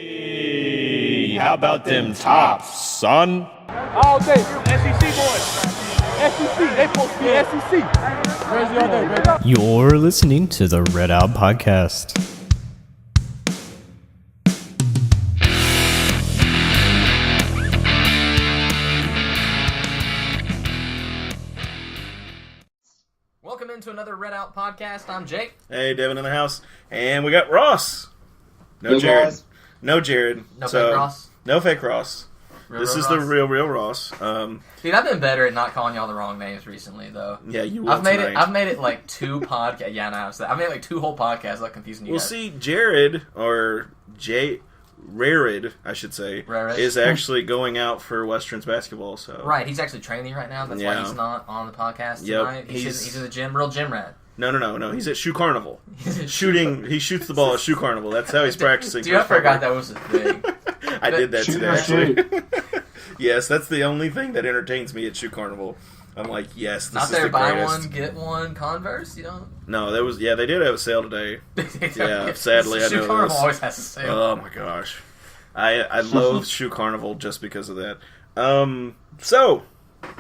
Hey, how about them tops, son? All day, SEC boys. SEC, they supposed to be SEC. Jersey all day, baby. You're listening to the Red Out Podcast. Welcome into another Red Out Podcast. I'm Jake. Hey, Devin in the house. And we got Ross. No Hey, Jared. guys. No Jared. No fake Ross. No fake Ross. This is the Ross. real Ross. Dude, I've been better at not calling y'all the wrong names recently, though. Yeah, you will I've made tonight. it. I've made it like 2 podcasts. Yeah, no, I've made like 2 whole podcasts without confusing you Well, guys. see, Jared, or Rarid, I should say, Rarid. is actually going out for Westerns basketball. So Right, he's actually training right now. That's why Yeah. he's not on the podcast Yep, tonight. he's- He's in the gym, real gym rat. No. He's at Shoe Carnival. He Shoots the ball at Shoe Carnival. That's how he's practicing. Dude, I forgot that was a thing. I did that Shoot today, or actually. Yes, that's the only thing that entertains me at Shoe Carnival. I'm like, yes, this Not is there, the buy greatest. one, get one Converse, you know? No, they did have a sale today. Yeah, sadly, I Shoe know Carnival this. always has a sale. Oh my gosh, I love Shoe Carnival just because of that. So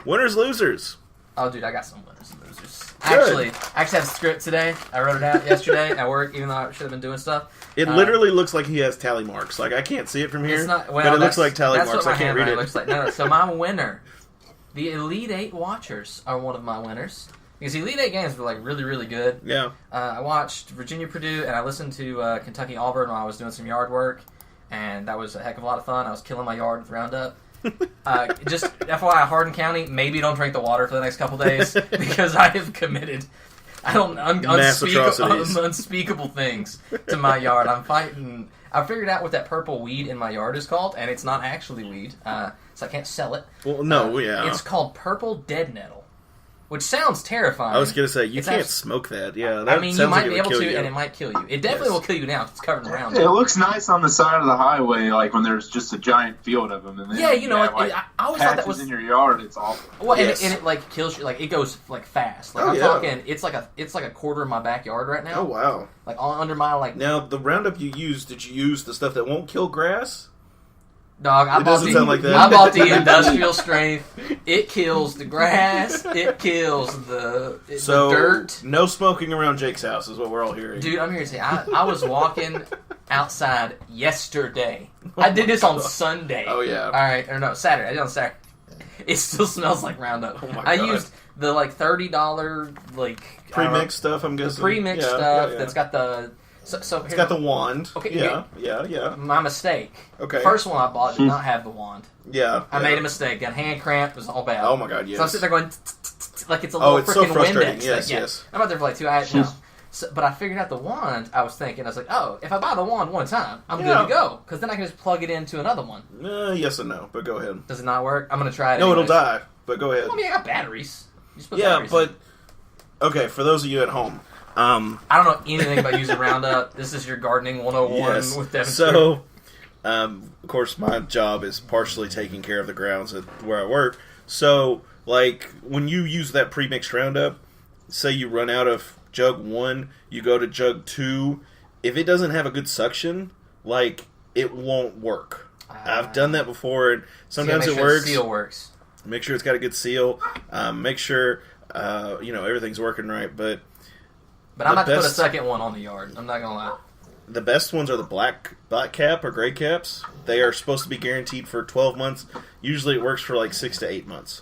winners losers. Oh, dude, I got some winners and losers. Good. I actually have a script today. I wrote it out yesterday at work, even though I should have been doing stuff. It literally looks like he has tally marks. Like I can't see it from here, It's not, well, but it looks that's- like tally that's marks. what I my can't read handwriting it. looks like. No, so my winner, the Elite 8 Watchers are one of my winners. Because the Elite 8 games were like really, really good. Yeah, I watched Virginia Purdue and I listened to Kentucky Auburn while I was doing some yard work, and that was a heck of a lot of fun. I was killing my yard with Roundup. Just FYI, Hardin County, maybe don't drink the water for the next couple days because I have committed Mass atrocities. unspeakable things to my yard. I'm fighting. I figured out what that purple weed in my yard is called, and it's not actually weed, so I can't sell it. well, no, yeah. It's called purple dead nettle, which sounds terrifying. I was gonna say you It's can't abs- smoke that. Yeah, that I mean, you sounds might like be it would able kill to, you. and it might kill you. It definitely Yes. will kill you now. 'Cause it's covered in Roundup. It looks nice on the side of the highway, like when there's just a giant field of them. And then Yeah, you know, have, I always thought that patches was in your yard. It's awful. well, Yes. and it like kills you. Like it goes like fast. Like Oh, I'm yeah. talking, it's like a quarter of my backyard right now. Oh wow! Like all under my like Now the Roundup you used, did you use the stuff that won't kill grass? dog. I It bought doesn't sound like that. I bought the industrial strength. It kills the grass. It kills the dirt. No smoking around Jake's house is what we're all hearing. Dude, I'm here to say I was walking outside yesterday. I did this on Sunday. Oh, yeah. All right, or no, Saturday. I did it on Saturday. It still smells like Roundup. Oh my I God. used the like $30 like Pre-mixed stuff, I'm guessing. pre-mixed Yeah, stuff yeah. that's got the so It's got the wand. Okay, Yeah. my mistake. Okay. The first one I bought did not have the wand. Yeah. I made a mistake. Got hand cramp. It was all bad. Oh my God, yes. So I'm sitting there going like it's a Oh, little it's so freaking frustrating. Windex. Yes, thing. yes. I'm out there for like 2 hours. No. So, but I figured out the wand. I was thinking, I was like, oh, if I buy the wand one time, I'm Yeah. good to go. Because then I can just plug it into another one. Yes and no, but go ahead. Does it not work? I'm going to try it No, anyways. it'll die, but go ahead. Well, I mean, I got batteries. You just put Yeah, batteries in. but okay, for those of you at home, I don't know anything about using Roundup. This is your gardening 101 yes. with Devin. So, of course, my job is partially taking care of the grounds at where I work. So, like, when you use that pre-mixed Roundup, say you run out of jug 1, you go to jug 2, if it doesn't have a good suction, like, it won't work. I've done that before, and sometimes make it sure works. The seal works. Make sure it's got a good seal. Make sure, everything's working right, but But I'm the about to put a best- second one on the yard. I'm not going to lie. the best ones are the black cap or gray caps. They are supposed to be guaranteed for 12 months. Usually it works for like 6 to 8 months.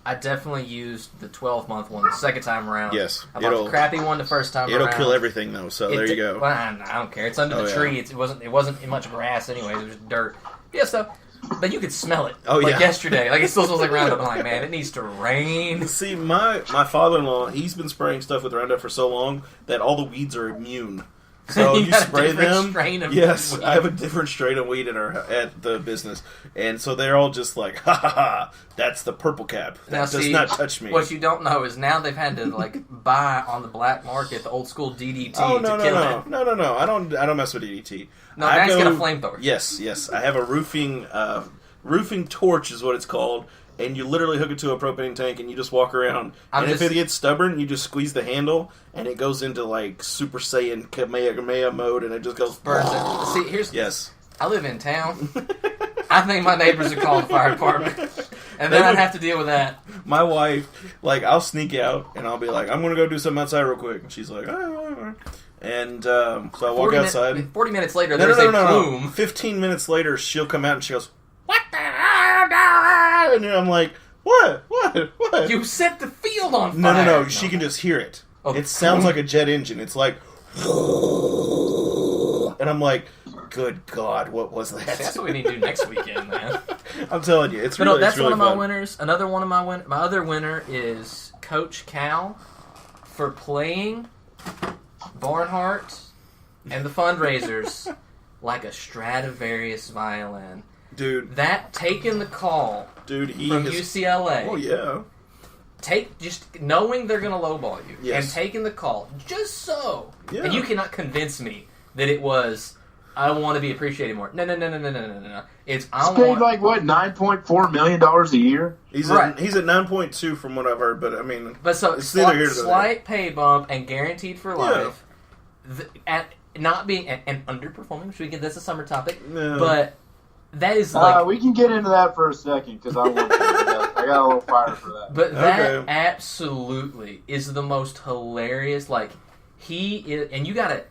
I definitely used the 12-month one the second time around. Yes, I bought the crappy one the first time It'll around. kill everything though, so there you go. Well, I don't care. It's under Oh, the yeah. tree. It wasn't much grass anyway. It was dirt. Yeah, so, but you could smell it. Oh, like yeah. yesterday. Like it still smells like Roundup. I'm like, man, it needs to rain. See, my father-in-law, he's been spraying stuff with Roundup for so long that all the weeds are immune. So You you got a spray different them. strain of Yes, weed. I have a different strain of weed at the business, and so they're all just like, ha ha ha. That's the purple cap. That Now, does see, not touch me. What you don't know is now they've had to like buy on the black market the old school DDT Oh to no kill no it. no no no no! I don't mess with DDT. No, I now he's go- got a flamethrower. Yes. I have a roofing torch is what it's called, and you literally hook it to a propane tank and you just walk around. If it gets stubborn, you just squeeze the handle and it goes into like Super Saiyan Kamehameha mode, and it just goes. Burns it. See, here's Yes. I live in town. I think my neighbors would call the fire department. And then I'd have to deal with that. My wife, like, I'll sneak out and I'll be like, I'm going to go do something outside real quick. And she's like, oh. And so I walk outside. 40 minutes later, there's a plume. 15 minutes later, she'll come out and she goes, what the hell? And I'm like, what? You set the field on fire. No. She can just hear it. Oh. It sounds like a jet engine. It's like, and I'm like, good God, what was that? That's what we need to do next weekend, man. I'm telling you, it's But really no, that's it's really one of my fun. winners. Another one of my other winner is Coach Cal for playing Barnhart and the fundraisers like a Stradivarius violin. Dude, That taking the call he from is, UCLA. Oh yeah. Just knowing they're going to lowball you Yes. and taking the call just so. Yeah. And you cannot convince me that it was, I want to be appreciated more. No. It's, I He's paid want... like, what, $9.4 million a year? He's Right. at 9.2 from what I've heard, but I mean, But so, it's neither here nor there. slight pay bump and guaranteed for life. At not being and underperforming, which we get, that's a summer topic. No. But that is like... We can get into that for a second, because I want to. I got a little fire for that. But that Okay. absolutely is the most hilarious. Like, he is, and you gotta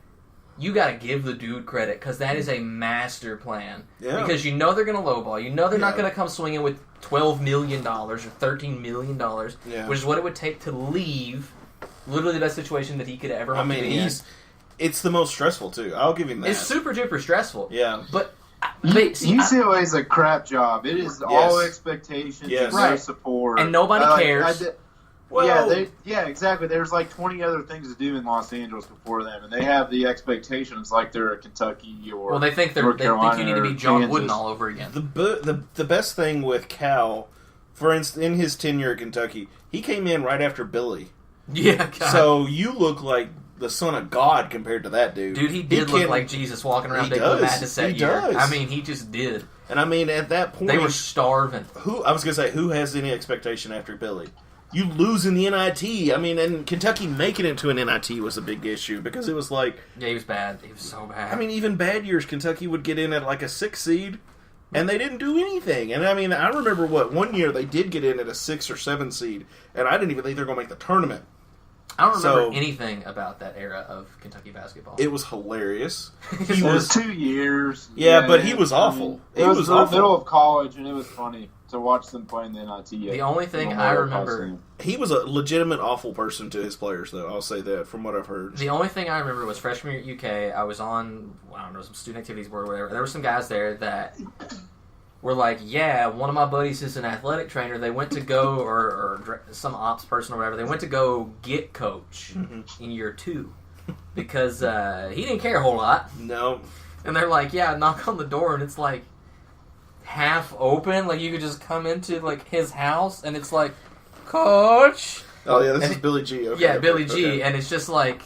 give the dude credit, because that is a master plan. Yeah. Because you know they're gonna lowball. You know they're not Yeah. gonna come swinging with $12 million or $13 million, Yeah. which is what it would take to leave literally the best situation that he could ever. I hope to mean, be in. it's the most stressful too. I'll give him that. It's super duper stressful. Yeah. But see, UCLA is a crap job. It is all expectations, Yes. no Right. support, And nobody cares. Well, exactly. There's like 20 other things to do in Los Angeles before them, and they have the expectations like they're at Kentucky or well, they think North they think Carolina you need to be or John Kansas. Wooden all over again. the best thing with Cal, for instance, in his tenure at Kentucky, he came in right after Billy. Yeah, God. So you look like the son of God compared to that dude. Dude, he did look like Jesus walking around He Big Blue does. Madness that He year. does. I mean, he just did. And I mean, at that point, They were starving. who has any expectation after Billy? You lose in the NIT. I mean, and Kentucky making it to an NIT was a big issue because it was like, Yeah, he was bad. He was so bad. I mean, even bad years, Kentucky would get in at like a 6 seed, and they didn't do anything. And I mean, I remember one year they did get in at a 6 or 7 seed, and I didn't even think they were going to make the tournament. I don't remember so- anything about that era of Kentucky basketball. It was hilarious. It He was was, 2 years. yeah, but he was awful. It He was was the awful. middle of college, and it was funny to watch them play in the NIT. The only thing I remember... He was a legitimate awful person to his players, though. I'll say that from what I've heard. The only thing I remember was freshman year at UK. I was on, I don't know, some student activities board or whatever. There were some guys there that were like, yeah, one of my buddies is an athletic trainer. They went to go, or some ops person or whatever, they went to go get coach in year 2 because he didn't care a whole lot. No. And they're like, yeah, knock on the door, and it's like half open. Like, you could just come into like his house, and it's like, Coach. Oh yeah, this And is Billy G. Okay, Yeah, okay, Billy G. okay. And it's just like,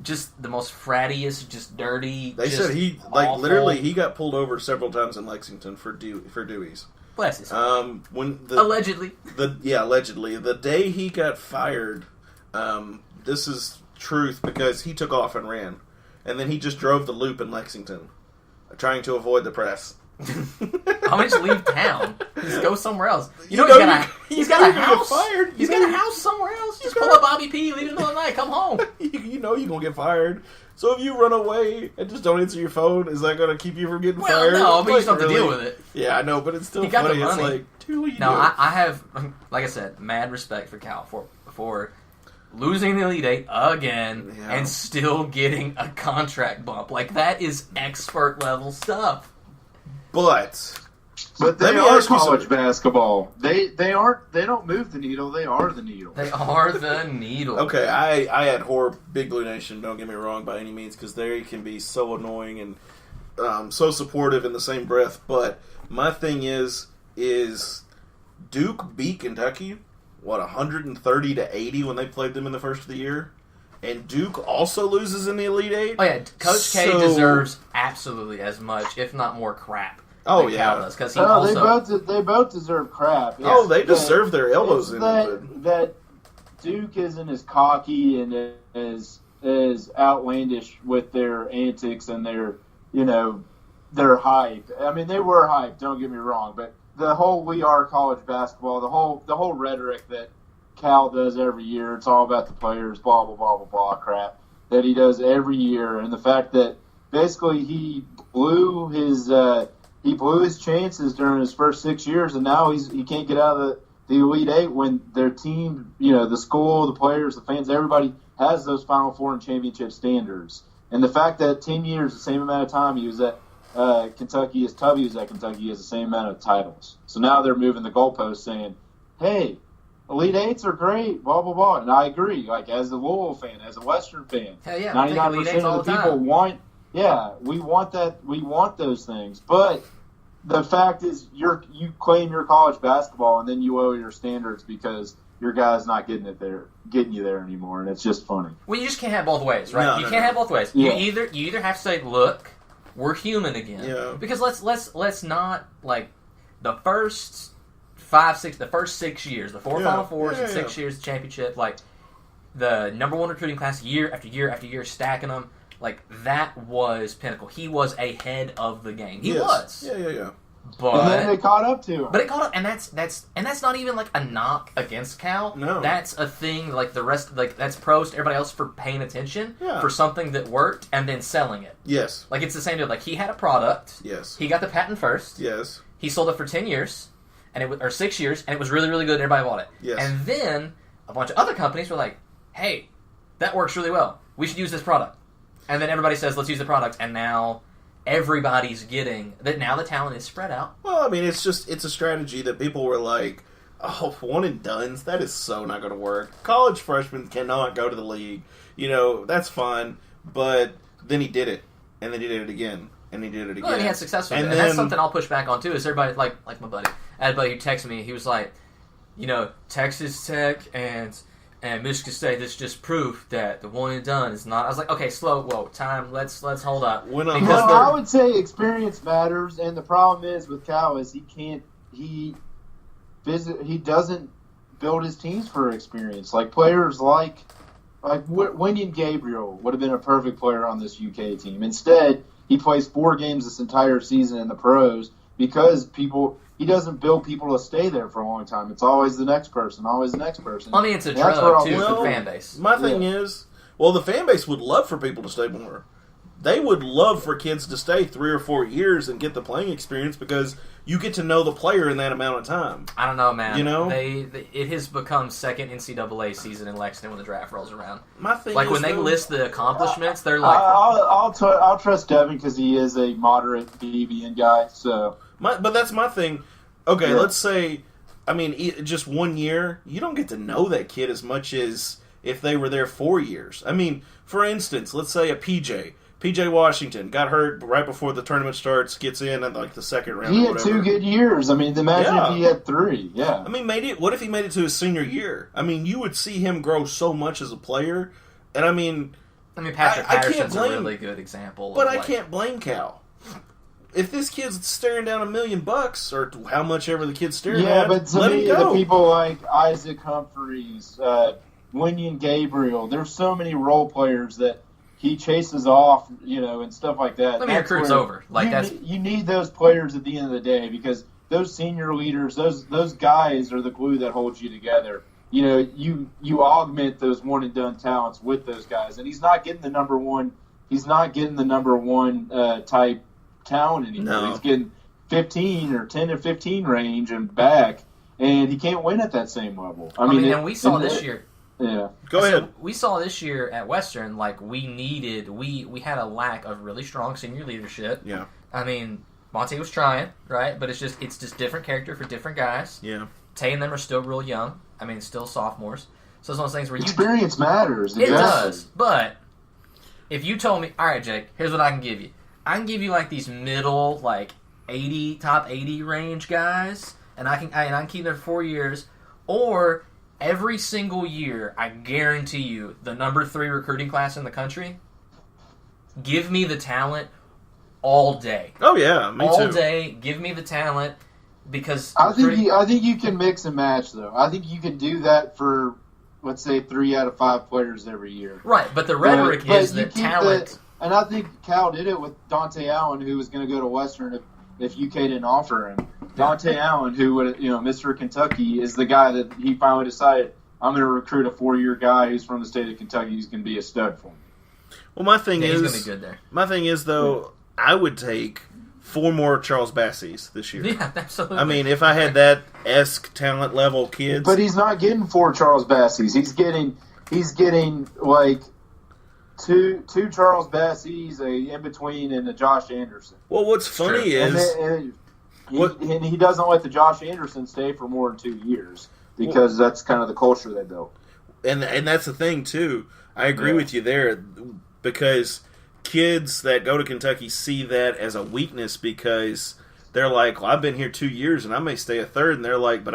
just the most frattiest, just dirty. They just said he like awful. literally he got pulled over several times in Lexington for Dewey's. Bless his. When the Allegedly. allegedly the day he got fired, this is truth because he took off and ran, and then he just drove the loop in Lexington, trying to avoid the press. How much leave town? Just go somewhere else. You You know, know he's got a you're gonna get house. fired. He's You got know- a house somewhere else. Just pull up Bobby P. Leave it in the middle of the night. Come home. you know you're gonna get fired. So if you run away and just don't answer your phone, is that gonna keep you from getting Well, fired? no, but you just Like, have to deal really? with it. Yeah, I know, but it's still He got the funny. It's money. like, dude, what are you No, doing? I have, like I said, mad respect for Cal for losing the Elite Eight again Yeah. and still getting a contract bump. Like, that is expert level stuff. But But Let they me are ask you college something. basketball. They don't move the needle. They are the needle. They are the needle. okay, I had horror Big Blue Nation. Don't get me wrong by any means, because they can be so annoying and so supportive in the same breath. But my thing is Duke beat Kentucky 130-80 when they played them in the first of the year, and Duke also loses in the Elite Eight. Oh yeah, Coach K So- deserves absolutely as much, if not more, crap. Oh, than yeah. Cal does, because he Oh, also they both deserve crap. Oh, It's they that- deserve their elbows it's in that, it. that Duke isn't as cocky and as outlandish with their antics and their they're hype. I mean, they were hype. Don't get me wrong, but the whole "we are college basketball," the whole rhetoric that Cal does every year, it's all about the players, blah blah blah blah blah crap that he does every year, and the fact that basically he blew his chances during his first 6 years, and now he can't get out of the Elite Eight when their team, the school, the players, the fans, everybody has those Final Four and championship standards. And the fact that 10 years, the same amount of time he was at Kentucky as Tubby was at Kentucky, he has the same amount of titles. So now they're moving the goalposts saying, hey, Elite Eights are great, blah, blah, blah. And I agree, like as a Louisville fan, as a Western fan, hell yeah, 99% of the people want, we want that, we want those things. But the fact is you claim your college basketball and then you lower your standards because your guy's not getting you there anymore, and it's just funny. Well, you just can't have both ways, right? No, you no, can't no. have both ways. Yeah. You either have to say, look, we're human again. Yeah. Because let's not, like, the first 6 years, the four Final Fours and 6 years of championship, like the number one recruiting class year after year after year, stacking them, like that was pinnacle. He was ahead of the game. He was. Yeah. But And then they caught up to him. But it caught up, and that's not even like a knock against Cal. No. That's a thing. Like the rest, like that's pros to everybody else for paying attention for something that worked and then selling it. Yes. Like it's the same deal. Like he had a product. Yes. He got the patent first. Yes. He sold it for 10 years, or 6 years, and it was really, really good. And everybody bought it. Yes. And then a bunch of other companies were like, "Hey, that works really well. We should use this product." And then everybody says, "Let's use the product," and now everybody's getting that. Now the talent is spread out. Well, I mean, it's a strategy that people were like, oh, one and dones, that is so not going to work. College freshmen cannot go to the league. That's fine. But then he did it. And then he did it again. And he did it again. Well, and he had success with it. And And that's something I'll push back on, too, is everybody, like my buddy. I had a buddy who texted me. He was like, Texas Tech and Michigan State, this just proof that the one and done is not. I was like, okay, time. Let's hold up. I would say experience matters, and the problem is with Cal is he doesn't build his teams for experience. Like players like Wenyan Gabriel would have been a perfect player on this UK team. Instead, he plays 4 games this entire season in the pros because he doesn't build people to stay there for a long time. It's always the next person, always the next person. I mean, it's a drug, too, for the fan base. My thing is, the fan base would love for people to stay more. They would love for kids to stay 3 or 4 years and get the playing experience because you get to know the player in that amount of time. I don't know, man. It has become second NCAA season in Lexington when the draft rolls around. My thing like is, when they list the accomplishments, they're like, I'll trust Devin because he is a moderate BBN guy. So, but that's my thing. Okay, let's say, just 1 year, you don't get to know that kid as much as if they were there 4 years. I mean, for instance, let's say a PJ Washington got hurt right before the tournament starts, gets in at like the second round. He had 2 good years. Imagine if he had 3. Yeah. What if he made it to his senior year? You would see him grow so much as a player. And Patrick Patterson's a really good example. But I can't blame Cal. If this kid's staring down $1 million, or how much ever the kid's staring at, but to let me, him go. the people like Isaac Humphreys, Wenyan Gabriel, there's so many role players that he chases off, and stuff like that. Let me recruit's over. You need those players at the end of the day because those senior leaders, those guys are the glue that holds you together. You augment those one and done talents with those guys, and he's not getting the number one. He's not getting the number one type talent anymore. No. He's getting 15 or 10 to 15 range and back, and he can't win at that same level. And we saw this year. Yeah. Go ahead. We saw this year at Western, like we had a lack of really strong senior leadership. Yeah. Monte was trying, right? But it's just different character for different guys. Yeah. Tay and them are still real young. Still sophomores. So it's one of those things where experience matters. It does. But if you told me, all right, Jake, here's what I can give you. I can give you like these middle, like top 80 range guys, and I can keep them for 4 years, or every single year, I guarantee you, the number 3 recruiting class in the country, give me the talent all day. Oh yeah, me too. All day, give me the talent, because I think you can mix and match though. I think you can do that for, let's say, 3 out of 5 players every year. Right, but the rhetoric is that talent And I think Cal did it with Dante Allen, who was going to go to Western if UK didn't offer him. Dante Allen, who would, Mr. Kentucky, is the guy that he finally decided, I'm going to recruit a 4-year guy who's from the state of Kentucky who's going to be a stud for me. Well, my thing he's is, going to be good there. My thing is, though, I would take 4 more Charles Bassies this year. Yeah, absolutely. I mean, if I had that esque talent level kids, but he's not getting 4 Charles Bassies. He's getting like two Charles Bassies, a in between, and a Josh Anderson. Well, what's funny is he doesn't let the Josh Anderson stay for more than 2 years because that's kind of the culture they built. And that's the thing too. I agree with you there because kids that go to Kentucky see that as a weakness because they're like, well, I've been here 2 years and I may stay a third, and they're like, but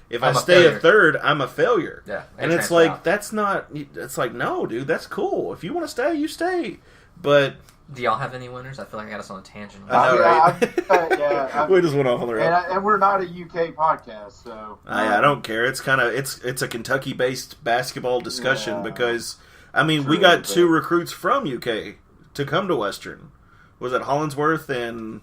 if I stay a third, I'm a failure. Yeah, and it's like that's not. It's like, no, dude, that's cool. If you want to stay, you stay. But do y'all have any winners? I feel like I got us on a tangent. I know, right? We just went off on the road. And we're not a UK podcast, so I don't care. It's kind of it's a Kentucky-based basketball discussion because I mean we got 2 recruits from UK to come to Western. Was it Hollinsworth and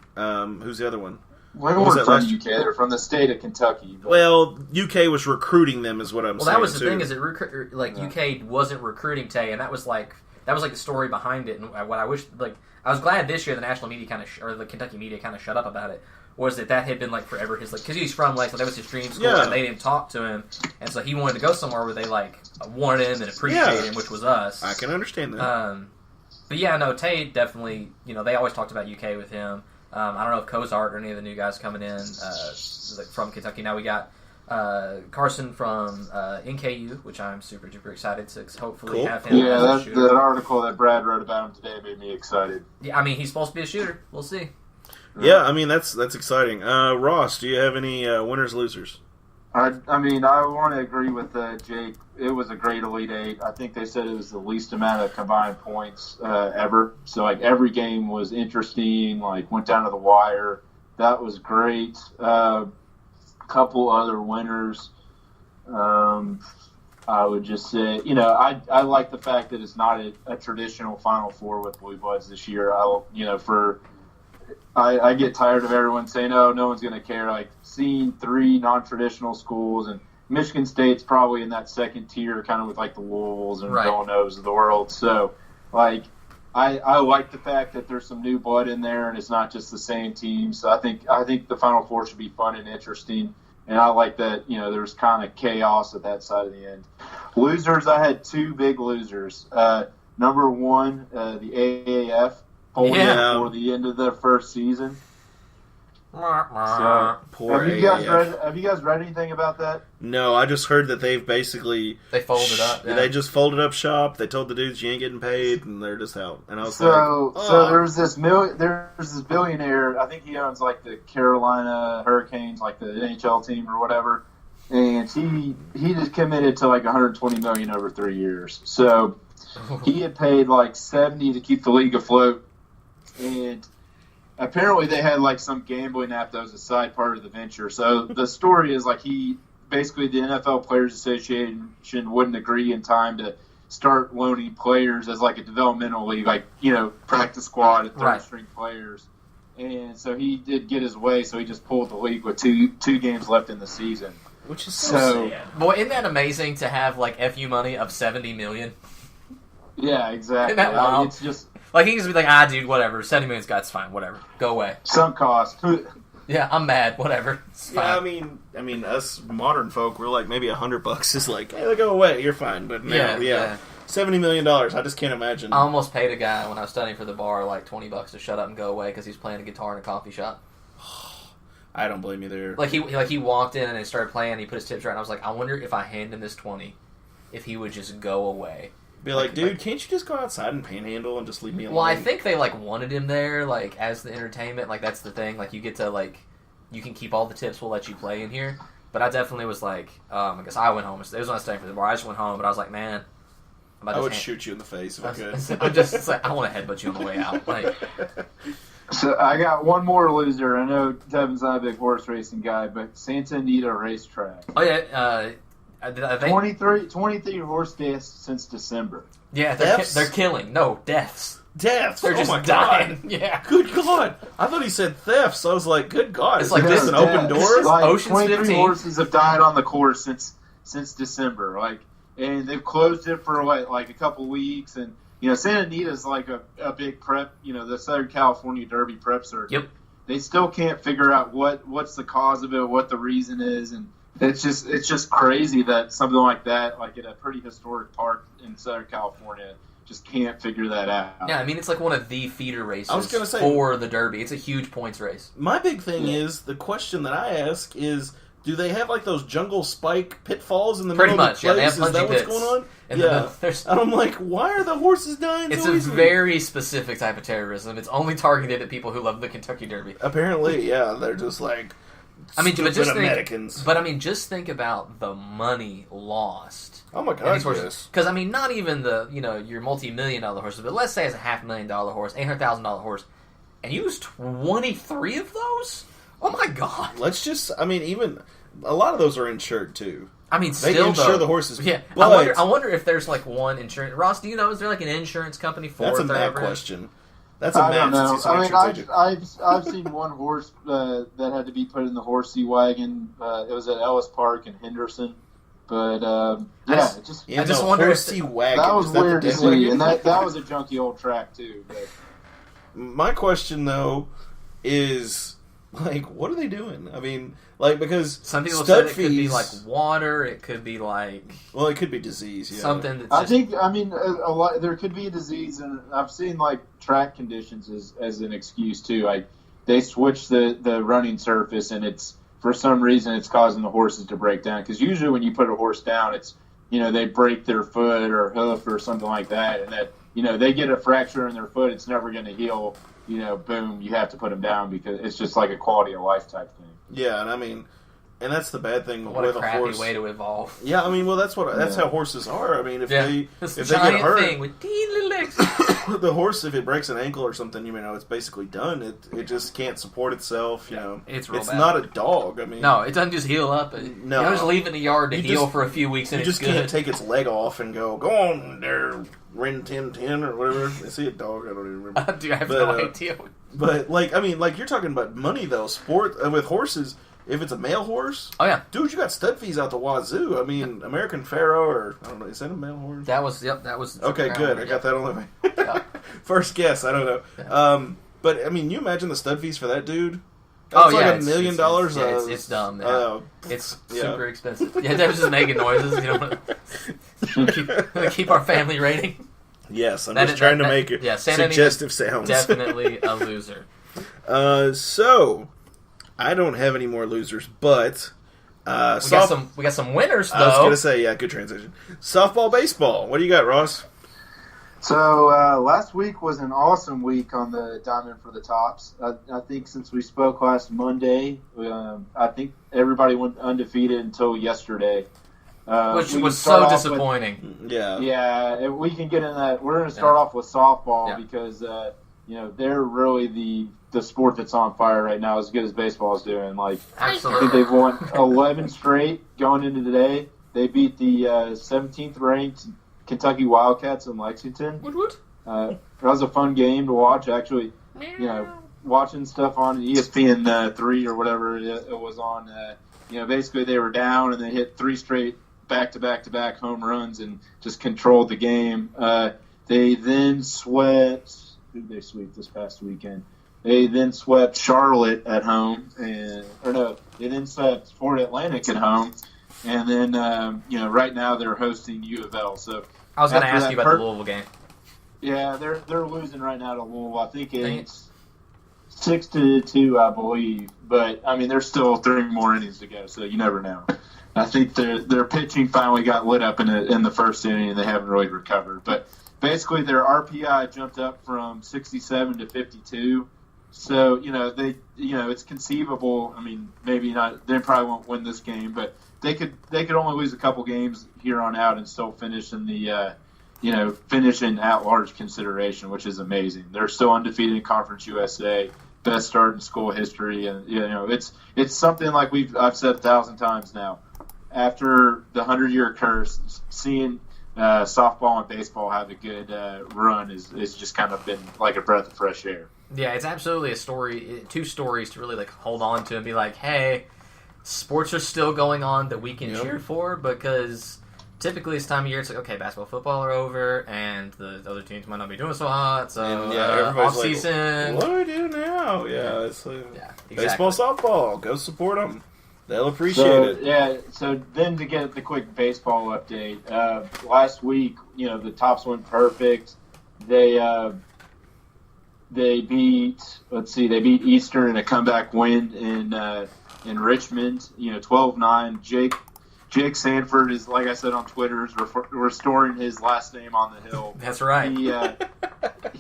who's the other one? They weren't from UK. They're from the state of Kentucky. But... Well, UK was recruiting them, is what I'm saying. Well, that was the thing. Is UK wasn't recruiting Tay, and that was like the story behind it. And what I wish, I was glad this year the national media or the Kentucky media kind of shut up about it. Was that had been like forever his because he's from so that was his dream school, and they didn't talk to him, and so he wanted to go somewhere where they wanted him and appreciated him, which was us. I can understand that. But yeah, no, Tay definitely. They always talked about UK with him. I don't know if Cozart or any of the new guys coming in from Kentucky. Now we got Carson from NKU, which I'm super duper excited to hopefully have him. Yeah, that article that Brad wrote about him today made me excited. Yeah, I mean he's supposed to be a shooter. We'll see. Yeah, I mean that's exciting. Ross, do you have any winners losers? I want to agree with Jake. It was a great Elite Eight. I think they said it was the least amount of combined points ever. So, every game was interesting, went down to the wire. That was great. Couple other winners. I would just say, I like the fact that it's not a traditional Final Four with Blue Bloods this year. I get tired of everyone saying, "Oh, no one's going to care." Seeing 3 non-traditional schools, and Michigan State's probably in that second tier, kind of with the Louisvilles and Villanovas of the world. So, I like the fact that there's some new blood in there, and it's not just the same team. So I think the Final Four should be fun and interesting, and I like that. There's kind of chaos at that side of the end. Losers, I had 2 big losers. Number 1, the AAF. For the end of their first season. So, Poor have you guys read anything about that? No, I just heard that they've basically they folded up. Yeah. They just folded up shop. They told the dudes you ain't getting paid, and they're just out. And I was so there's this billionaire. I think he owns the Carolina Hurricanes, the NHL team or whatever. And he just committed to $120 million over 3 years. So he had paid $70 to keep the league afloat. And apparently they had some gambling app that was a side part of the venture. So the story is the NFL Players Association wouldn't agree in time to start loaning players as a developmental league, practice squad and third string players. And so he did get his way, so he just pulled the league with two games left in the season. Which is so sad. Boy, isn't that amazing to have FU money of $70 million? Yeah, exactly. Isn't that wild? It's just he can just be dude, whatever. $70 million's got, it's fine, whatever. Go away. Some cost. Yeah, I'm mad, whatever. It's fine. Yeah, I mean, us modern folk, we're maybe $100 is hey, go away, you're fine. But now, $70 million, I just can't imagine. I almost paid a guy when I was studying for the bar $20 to shut up and go away because he's playing a guitar in a coffee shop. I don't blame you there. He walked in and he started playing. And he put his tips right, and I was I wonder if I hand him this $20, if he would just go away. Be dude, can't you just go outside and panhandle and just leave me alone? Well, I think they wanted him there, as the entertainment. That's the thing. You get to you can keep all the tips. We'll let you play in here. But I definitely was I guess I went home. It was when I was staying for the bar. I just went home, but I was man, I would shoot you in the face if I could. I'm just I want to headbutt you on the way out. So I got one more loser. I know Devin's not a big horse racing guy, but Santa Anita Racetrack. Oh yeah, 23 horse deaths since December. Yeah, they're killing. No, deaths. Deaths. They're Oh just my dying. God. Yeah. Good God. I thought he said thefts. So I was like, good God. It's Is like this this- an open door? Like, Ocean's 23 15. horses have died on the course since December. Like, and they've closed it for like a couple weeks. And Santa Anita's like a big prep. The Southern California Derby prep circuit. Yep. They still can't figure out what's the cause of it, what the reason is, and it's just crazy that something like that, like in a pretty historic park in Southern California, just can't figure that out. Yeah, I mean, it's like one of the feeder races I was gonna say- for the Derby. It's a huge points race. My big thing is, the question that I ask is, do they have like those jungle spike pitfalls in the Pretty middle much, of the yeah. They place? have Is that plunging what's pits. going on? In the middle. There's- And I'm like, why are the horses dying It's so a easily? very specific type of terrorism. It's only targeted at people who love the Kentucky Derby. Apparently, yeah, they're just like I mean, but stupid just think, Americans. but I mean, just think about the money lost. Oh my in God, these horses. yes. Because I mean, not even the your $multi-million horses, but let's say it's a $500,000 horse, $800,000 horse, and you use 23 of those. Oh my God! Let's just, I mean, even a lot of those are insured too. I mean, They still insure though, the horses. Yeah, but I wonder if there's like one insurance. Ross, do you know? Is there like an insurance company for that's a it that Matt ever- question. That's a I don't Matt. know. Since he's an I mean, insurance agent. I've seen one horse that had to be put in the horsey wagon. It was at Ellis Park in Henderson. But just- it just Yeah, I just no, wonder if horsey wagon. that was Is that weird the to deal? see, and that was a junky old track too. But My question though is, like, what are they doing? I mean, like, because Some people stud said it could be fees- like water. It could be like well, it could be disease. Yeah. something that's I just, think, I mean, a lot. There could be a disease, and I've seen like track conditions as an excuse too. Like they switch the running surface, and it's for some reason it's causing the horses to break down. Because usually when you put a horse down, it's they break their foot or hoof or something like that, and that they get a fracture in their foot, it's never going to heal. Boom, you have to put them down because it's just like a quality of life type thing. Yeah, and I mean, and that's the bad thing what a with a crappy horse. way to evolve. Yeah, I mean, well, that's how horses are. I mean, if they this if they giant get hurt, thing with teeny little legs. the horse, if it breaks an ankle or something, it's basically done. It just can't support itself. It's real bad. not a dog. I mean, No, it doesn't just heal up. No. You don't just leave it in the yard to You heal just- for a few weeks and you it's just good. can't take its leg off and go on there, Ren 10 or whatever. Is he a dog? I don't even remember. Dude, I have But, no idea. But like, I mean, like you're talking about money though. Sport with horses. If it's a male horse, Oh yeah, dude, you got stud fees out the wazoo. I mean, American Pharaoh, or I don't know, is that a male horse? that was Okay, good. I got that on the way. Yeah. First guess. I don't know. Yeah. But I mean, you imagine the stud fees for that dude? Oh That's yeah, like $1 million. It's dumb. Yeah. It's yeah. super expensive. Yeah, that was just making noises. Keep our family rating. Yes, I'm That just is- trying to that- make it yeah, Santa Anita suggestive sounds. Definitely a loser. So I don't have any more losers, but We got some winners though. I was gonna say, yeah, good transition. Softball, baseball. What do you got, Ross? So last week was an awesome week on the Diamond for the Tops. I think since we spoke last Monday, I think everybody went undefeated until yesterday. Which we was can start so off disappointing. Yeah. Yeah, and we can get in that. We're going to start off with softball Yeah. because they're really the sport that's on fire right now, as good as baseball is doing. Like I think Absolutely. they've won 11 straight going into today. They beat the 17th ranked Kentucky Wildcats in Lexington. That was a fun game to watch. Actually, watching stuff on ESPN 3 or whatever it was on. Basically they were down and they hit 3 straight back-to-back home runs and just controlled the game. They then swept. Who did they sweep this past weekend? They then swept Charlotte at home, they then swept Florida Atlantic at home, and then right now they're hosting U of L. So I was going to after ask that you about the Louisville game. yeah, they're losing right now to Louisville. I think Dang it's 6-2, I believe. But I mean, there's still 3 more innings to go, so you never know. I think their pitching finally got lit up in the first inning, and they haven't really recovered. But basically, their RPI jumped up from 67 to 52. So it's conceivable. I mean, maybe not. They probably won't win this game, but they could only lose a couple games here on out and still finish in the finish in at-large consideration, which is amazing. They're still undefeated in Conference USA, best start in school history, and it's something like I've said 1,000 times now. After the 100-year curse, seeing softball and baseball have a good run is just kind of been like a breath of fresh air. Yeah, it's absolutely a story, 2 stories to really like hold on to and be like, hey, sports are still going on that we can cheer for, because typically this time of year it's like, okay, basketball, football are over, and the other teams might not be doing so hot, so everybody's off season. Like, what do we do now? Yeah, it's like, exactly. baseball, softball, go support them. They'll appreciate it. Yeah, so then to get the quick baseball update, last week, the tops went perfect. They beat Eastern in a comeback win in Richmond, 12-9. Jake Sanford is, like I said on Twitter, is restoring his last name on the hill. That's right.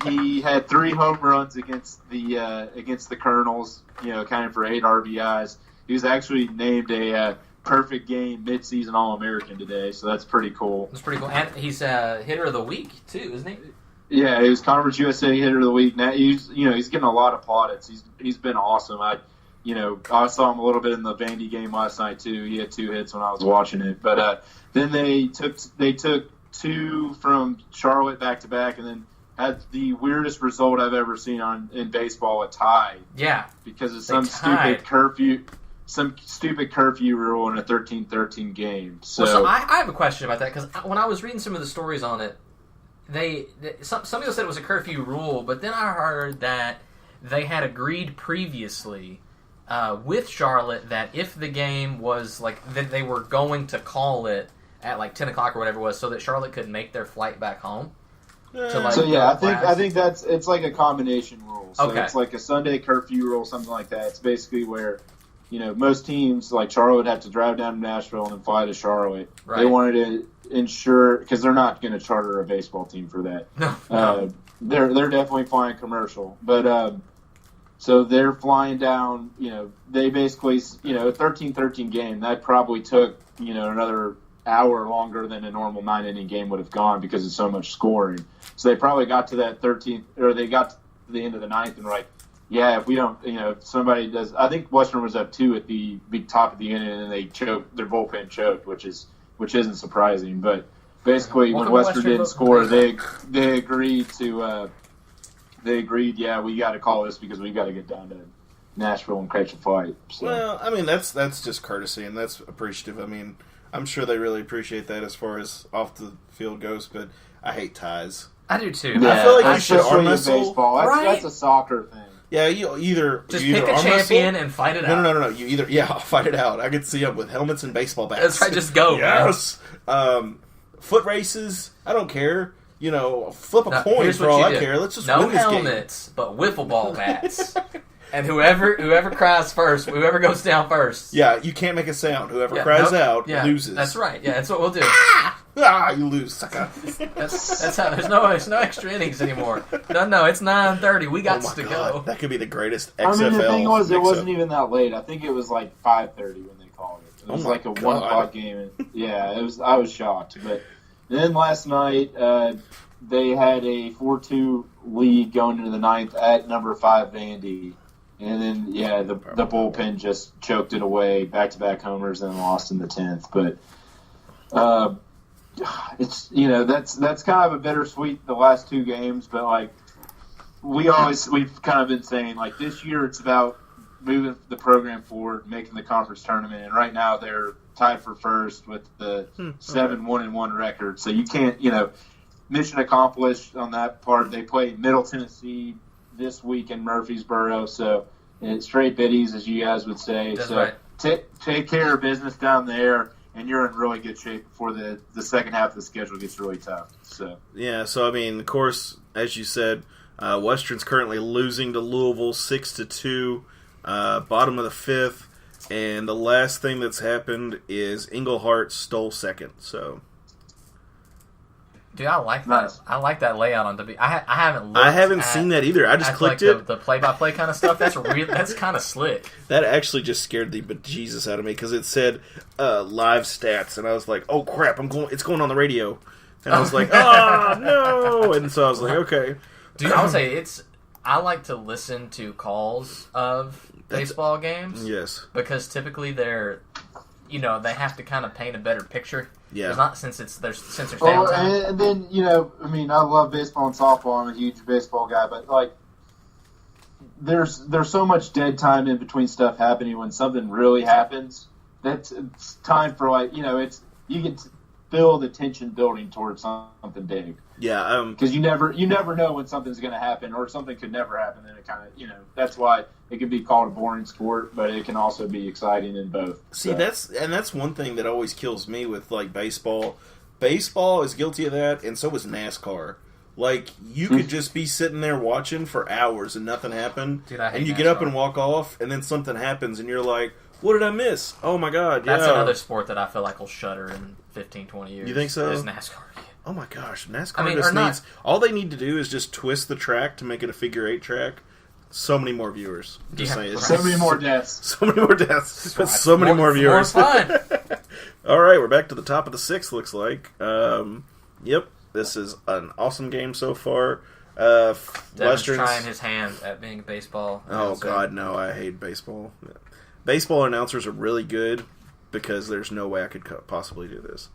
He had 3 home runs against the Colonels, accounting for 8 RBIs. He was actually named a perfect game midseason All-American today, so that's pretty cool. That's pretty cool. And he's hitter of the week too, isn't he? Yeah, he was Conference USA hitter of the week. Now he's getting a lot of plaudits. He's been awesome. I saw him a little bit in the Vandy game last night too. He had 2 hits when I was watching it. But then they took 2 from Charlotte back to back, and then had the weirdest result I've ever seen in baseball, a tie. Yeah, because of some stupid curfew rule in a 13-13 game. So I have a question about that, because when I was reading some of the stories on it, some people said it was a curfew rule, but then I heard that they had agreed previously with Charlotte that if the game was that they were going to call it at 10 o'clock or whatever it was, so that Charlotte could make their flight back home. I think it's like a combination rule. So it's like a Sunday curfew rule, something like that. It's basically where most teams like Charlotte would have to drive down to Nashville and then fly to Charlotte. Right. They wanted to ensure, because they're not going to charter a baseball team for that. No. They're definitely flying commercial, but so they're flying down. They basically a 13-13 game that probably took another hour longer than a normal 9-inning game would have gone because of so much scoring. So they probably got to that 13th, or they got to the end of the 9th and were like, yeah, if we don't, if somebody does, I think Western was up 2 at the big top of the inning, and they choked, their bullpen choked, which isn't surprising. But basically, when Western didn't score, they agreed, yeah, we got to call this because we got to get down to Nashville and catch a flight. So. Well, I mean, that's just courtesy, and that's appreciative. I mean, I'm sure they really appreciate that as far as off the field goes, but I hate ties. I do too. Yeah, I feel like you should arm wrestle. Baseball. That's a soccer thing. Yeah, you either just you pick either a champion and fight it out. No. You either I'll fight it out. I could see them with helmets and baseball bats. That's right. Just go. Yes. Foot races. I don't care. Flip a coin for all I care. Let's just win this game. No helmets, but wiffle ball bats. And whoever cries first, whoever goes down first. Yeah, you can't make a sound. Whoever cries out loses. That's right. Yeah, that's what we'll do. You lose, sucker. That's how. There's no extra innings anymore. No, it's 9:30. We got to go. That could be the greatest XFL. I mean, the thing was, it wasn't even that late. I think it was like 5:30 when they called it. It was like a 1 o'clock game. Yeah, it was. I was shocked. But then last night, they had a 4-2 lead going into the 9th at number 5 Vandy. And then, the bullpen just choked it away, back-to-back homers, and lost in the 10th. But it's that's kind of a bittersweet the last 2 games. But we've kind of been saying this year it's about moving the program forward, making the conference tournament, and right now they're tied for first with the 7-1-1 record. So you can't mission accomplished on that part. They play Middle Tennessee this week in Murfreesboro, so it's straight biddies, as you guys would say. That's so right. Take care of business down there, and you're in really good shape before the second half of the schedule gets really tough. So I mean, of course, as you said, Western's currently losing to Louisville 6-2, bottom of the 5th, and the last thing that's happened is Englehart stole second. So. Dude, I like that. Nice. I like that layout on WB. I haven't looked. I haven't seen that either. I just clicked it. The play-by-play kind of stuff. That's that's kind of slick. That actually just scared the bejesus out of me because it said live stats, and I was like, "Oh crap! It's going on the radio," and I was like, "Oh no!" And so I was like, "Okay." Dude, I would say I like to listen to calls of baseball games. Yes, because typically they're. they have to kind of paint a better picture. Yeah. There's not since there's Well, downtime. and then I love baseball and softball. I'm a huge baseball guy, but like, there's so much dead time in between stuff happening. When something really happens, it's time for you can feel the tension building towards something big. Yeah. Because you never know when something's going to happen, or something could never happen. Then it kind of that's why it can be called a boring sport, but it can also be exciting in both. See, So. that's one thing that always kills me with like baseball. Baseball is guilty of that, and so is NASCAR. Like, you could just be sitting there watching for hours and nothing happened, Dude, I hate and you get up NASCAR. and walk off, and then something happens, and you're like, what did I miss? Oh my god, That's yeah. another sport that I feel like will shudder in 15, 20 years. You think so? Is NASCAR. Oh my gosh, NASCAR I mean, just or not- needs... All they need to do is just twist the track to make it a figure-8 track. So many more viewers. Just Yeah. saying. So many more deaths. So many more deaths. But so many more viewers. More fun. All right, we're back to the top of the 6th, looks like. Yep, this is an awesome game so far. Devin's Westerns... trying his hand at being a baseball Oh, announcer. God, no, I hate baseball. Baseball announcers are really good because there's no way I could possibly do this.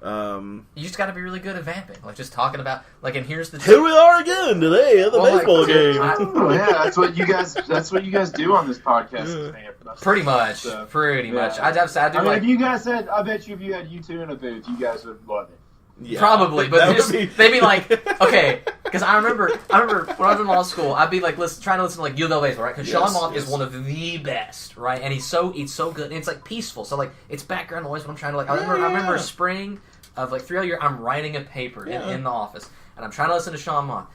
You just got to be really good at vamping, like just talking about and here's the Here we are again today at the Well, baseball game. Oh, yeah, that's what you guys do on this podcast. is vamp. Pretty much, So, pretty yeah. much. I do I mean, like if you guys said, I bet you if you had you two in a booth, you guys would love it. Yeah. probably, but That just, would be- they'd be like, okay, because I remember when I was in law school, I'd be like trying to listen to U of L baseball, right? Because Yes, Sean Moth yes. is one of the best, right? And he's so good, and it's like peaceful, so like it's background noise. But I'm trying to I remember spring of like 3 year, I'm writing a paper in the office, and I'm trying to listen to Sean Moth,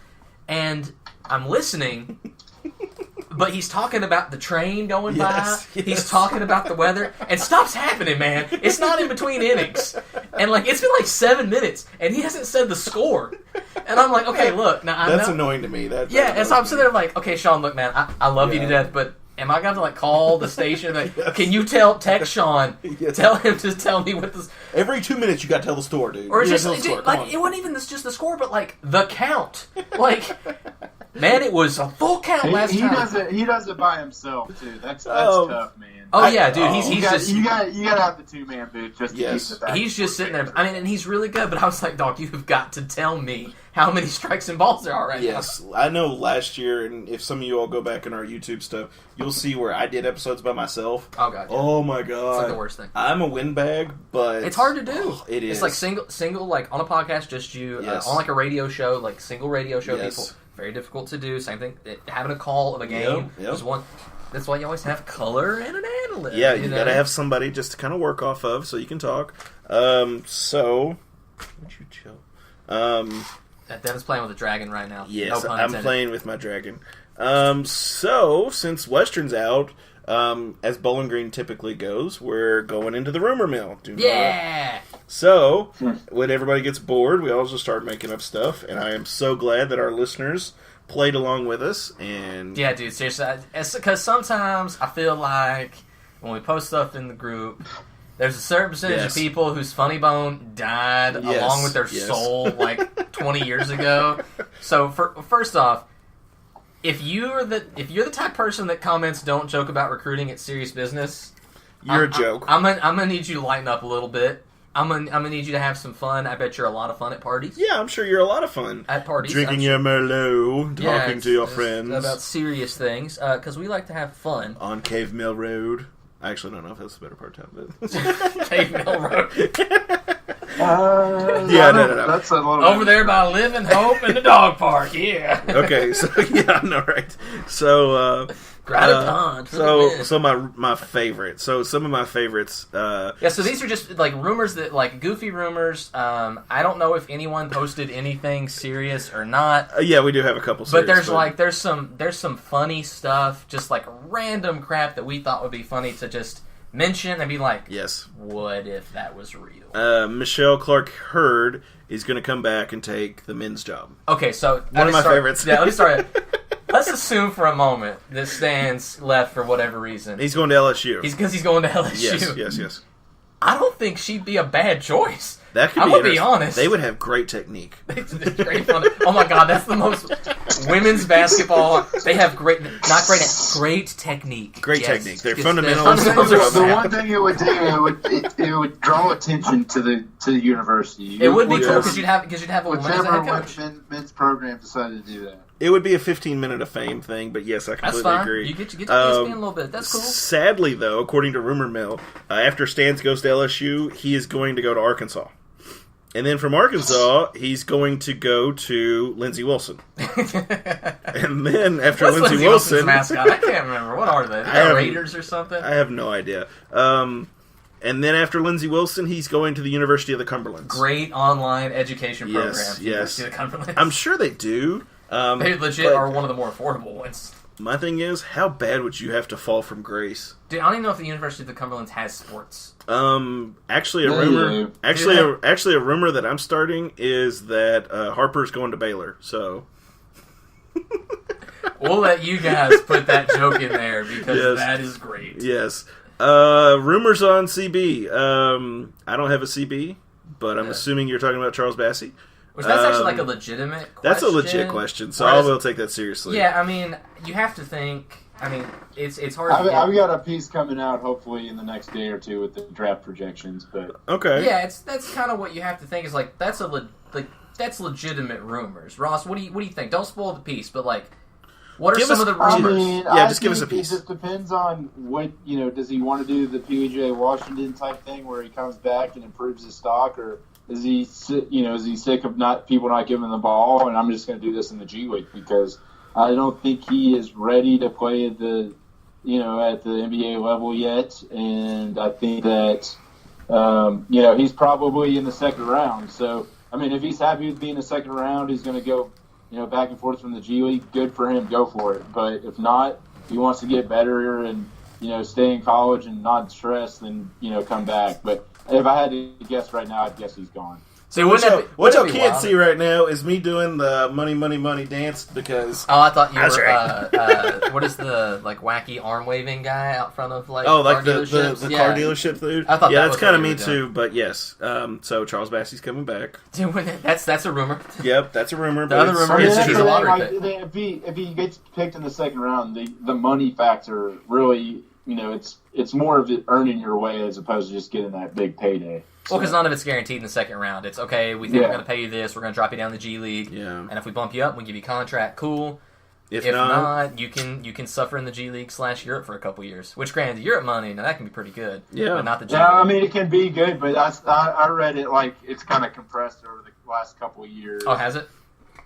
and I'm listening. But he's talking about the train going Yes, by. yes. He's talking about the weather. And stuff's happening, man. It's not in between innings. And, it's been 7 minutes, and he hasn't said the score. And I'm like, okay, look. Now, That's I know. annoying to me. That Yeah, and so I'm sitting there like, okay, Sean, look, man, I love you to Yeah. death, but am I going to, call the station? Can you text Sean, Yes. tell him to tell me what this... Every 2 minutes you got to tell the score, dude. Or it's You just, gotta tell the score. Come on. it wasn't even just the score, but, the count. Man, it was a full count last He time. does it by himself too. That's Oh. tough, man. Oh, yeah, dude, he's You just... got to have the 2-man booth just to Yes. keep the back. He's just sitting there. I mean, and he's really good, but I was like, dog, you've got to tell me how many strikes and balls there are right Yes, I know last year, and if some of you all go back in our YouTube stuff, you'll see where I did episodes by myself. now. Oh, God. Yeah. Oh my god. It's the worst thing. I'm a windbag, but... It's hard to do. It is. It's single, on a podcast, just you. Yes. On a radio show, single radio show Yes. people. Very difficult to do. Same thing. Having a call of a game Yep. is one. That's why you always have color and an analyst. Yeah, you know? gotta have somebody just to kind of work off of so you can talk. So... Would you chill? Devin's playing with a dragon right now. Yes, No pun I'm intended. playing with my dragon. So, since Western's out, as Bowling Green typically goes, we're going into the rumor mill. Yeah. So, when everybody gets bored, we all just start making up stuff, and I am so glad that our listeners played along with us. And Yeah, dude, seriously. Because sometimes I feel like when we post stuff in the group, there's a certain percentage Yes. of people whose funny bone died Yes, along with their yes. soul 20 years ago. So first off, if you're the type of person that comments "Don't joke about recruiting, it's serious business," you're a joke. I'm gonna need you to lighten up a little bit. I'm gonna need you to have some fun. I bet you're a lot of fun at parties. Yeah, I'm sure you're a lot of fun. At parties, Drinking I'm your Merlot, Yeah, talking to it's- your it's friends. about serious things because we like to have fun. On Cave Mill Road. I actually don't know if that's the better part of town, but... Cave Mill Road. Yeah, no. That's a little Over there by Living Hope in the dog park, yeah. Okay, so, yeah, I know, right? So, Graviton for the win. so my favorite. So some of my favorites. Yeah, so these are just rumors that goofy rumors. I don't know if anyone posted anything serious or not. Yeah, we do have a couple. But Series, there's some funny stuff, just random crap that we thought would be funny to just mention and be like, yes. what if that was real? Michelle Clark Hurd is going to come back and take the men's job. Okay, so One of my favorites. Yeah, let me start. Let's assume for a moment that Stan's left for whatever reason. He's going to LSU. Because he's going to LSU. Yes. I don't think she'd be a bad choice. That could I'm be gonna be interesting. honest. They would have great technique. It's great fun. Oh my god, that's the most. Women's basketball, they have great technique. Great Yes. technique. Their Yes, fundamentals. The one thing it would do, it would draw attention to the university. It would be cool because you'd have a woman as a whichever head coach. men's program decided to do that. It would be a 15-minute of fame thing, but yes, I That's completely fine. agree. You get to ESPN a little bit. That's cool. Sadly, though, according to rumor mill, after Stans goes to LSU, he is going to go to Arkansas. And then from Arkansas, he's going to go to Lindsey Wilson. And then after What's Lindsey Wilson's Wilson... mascot? I can't remember. What are they? Raiders or something? I have no idea. And then after Lindsey Wilson, he's going to the University of the Cumberlands. Great online education program. Yes. University of the Cumberlands. I'm sure they do. They legit are one of the more affordable ones. My thing is, how bad would you have to fall from grace? Dude, I don't even know if the University of the Cumberlands has sports. Actually, a rumor that I'm starting is that Harper's going to Baylor. So we'll let you guys put that joke in there because that is great. Yes. Rumors on CB. I don't have a CB, but I'm assuming you're talking about Charles Bassey. Which that's actually like a legitimate question. That's a legit question, so I will take that seriously. Yeah, I mean, you have to think. I mean, it's hard. I've got a piece coming out hopefully in the next day or two with the draft projections, but okay. Yeah, that's kind of what you have to think is like that's legitimate rumors. Ross, what do you think? Don't spoil the piece, but like, what are some of the rumors? Just give us a piece. It just depends on what does he want to do the PJ Washington type thing where he comes back and improves his stock, or is he sick of people not giving him the ball and I'm just going to do this in the G League because I don't think he is ready to play at the NBA level yet, and I think that he's probably in the second round. So I mean, if he's happy with being in the second round, he's going to go back and forth from the G League. Good for him, go for it. But if not, he wants to get better and stay in college and not stress, then come back. But if I had to guess right now, I'd guess he's gone. See, what y'all can't see right now is me doing the money dance because... Oh, I thought you were... what is the wacky arm waving guy out front of car dealerships? The car dealership dude? I thought that's kind of me too, but yes. So Charles Bassey's coming back. Dude, that's a rumor. Yep, that's a rumor. The other rumor is he's a lottery pick. If he gets picked in the second round, the money factor really, it's more of it earning your way as opposed to just getting that big payday. Well, because none of it's guaranteed in the second round. It's, okay, we think we're going to pay you this, we're going to drop you down the G League, and if we bump you up, we give you a contract, cool. If not, you can suffer in the G League / Europe for a couple years. Which, granted, the Europe money, now that can be pretty good, but not the G League. Yeah, I mean, it can be good, but I read it like it's kind of compressed over the last couple of years. Oh, has it?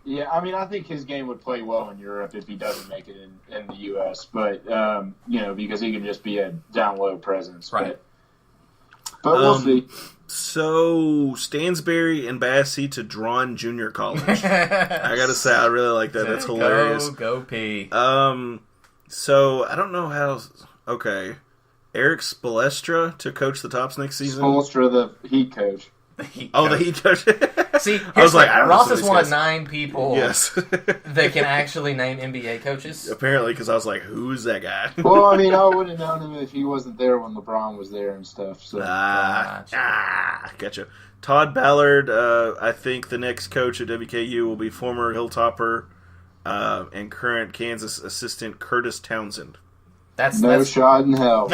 Yeah, I mean, I think his game would play well in Europe if he doesn't make it in the U.S., but, because he can just be a down-low presence. Right. But we'll see. So, Stansberry and Bassey to Drawn Junior College. I gotta say, I really like that. That's hilarious. Go P. So, I don't know how... Okay. Eric Spoelstra to coach the Tops next season? Spoelstra, the Heat coach. The Heat coach. See, I was like, I don't know. Ross is one of 9 people yes. that can actually name NBA coaches. Apparently, because I was like, who's that guy? Well, I mean, I would have known him if he wasn't there when LeBron was there and stuff. So. Gotcha. Todd Ballard, I think the next coach at WKU will be former Hilltopper and current Kansas assistant Curtis Townsend. That's shot in hell.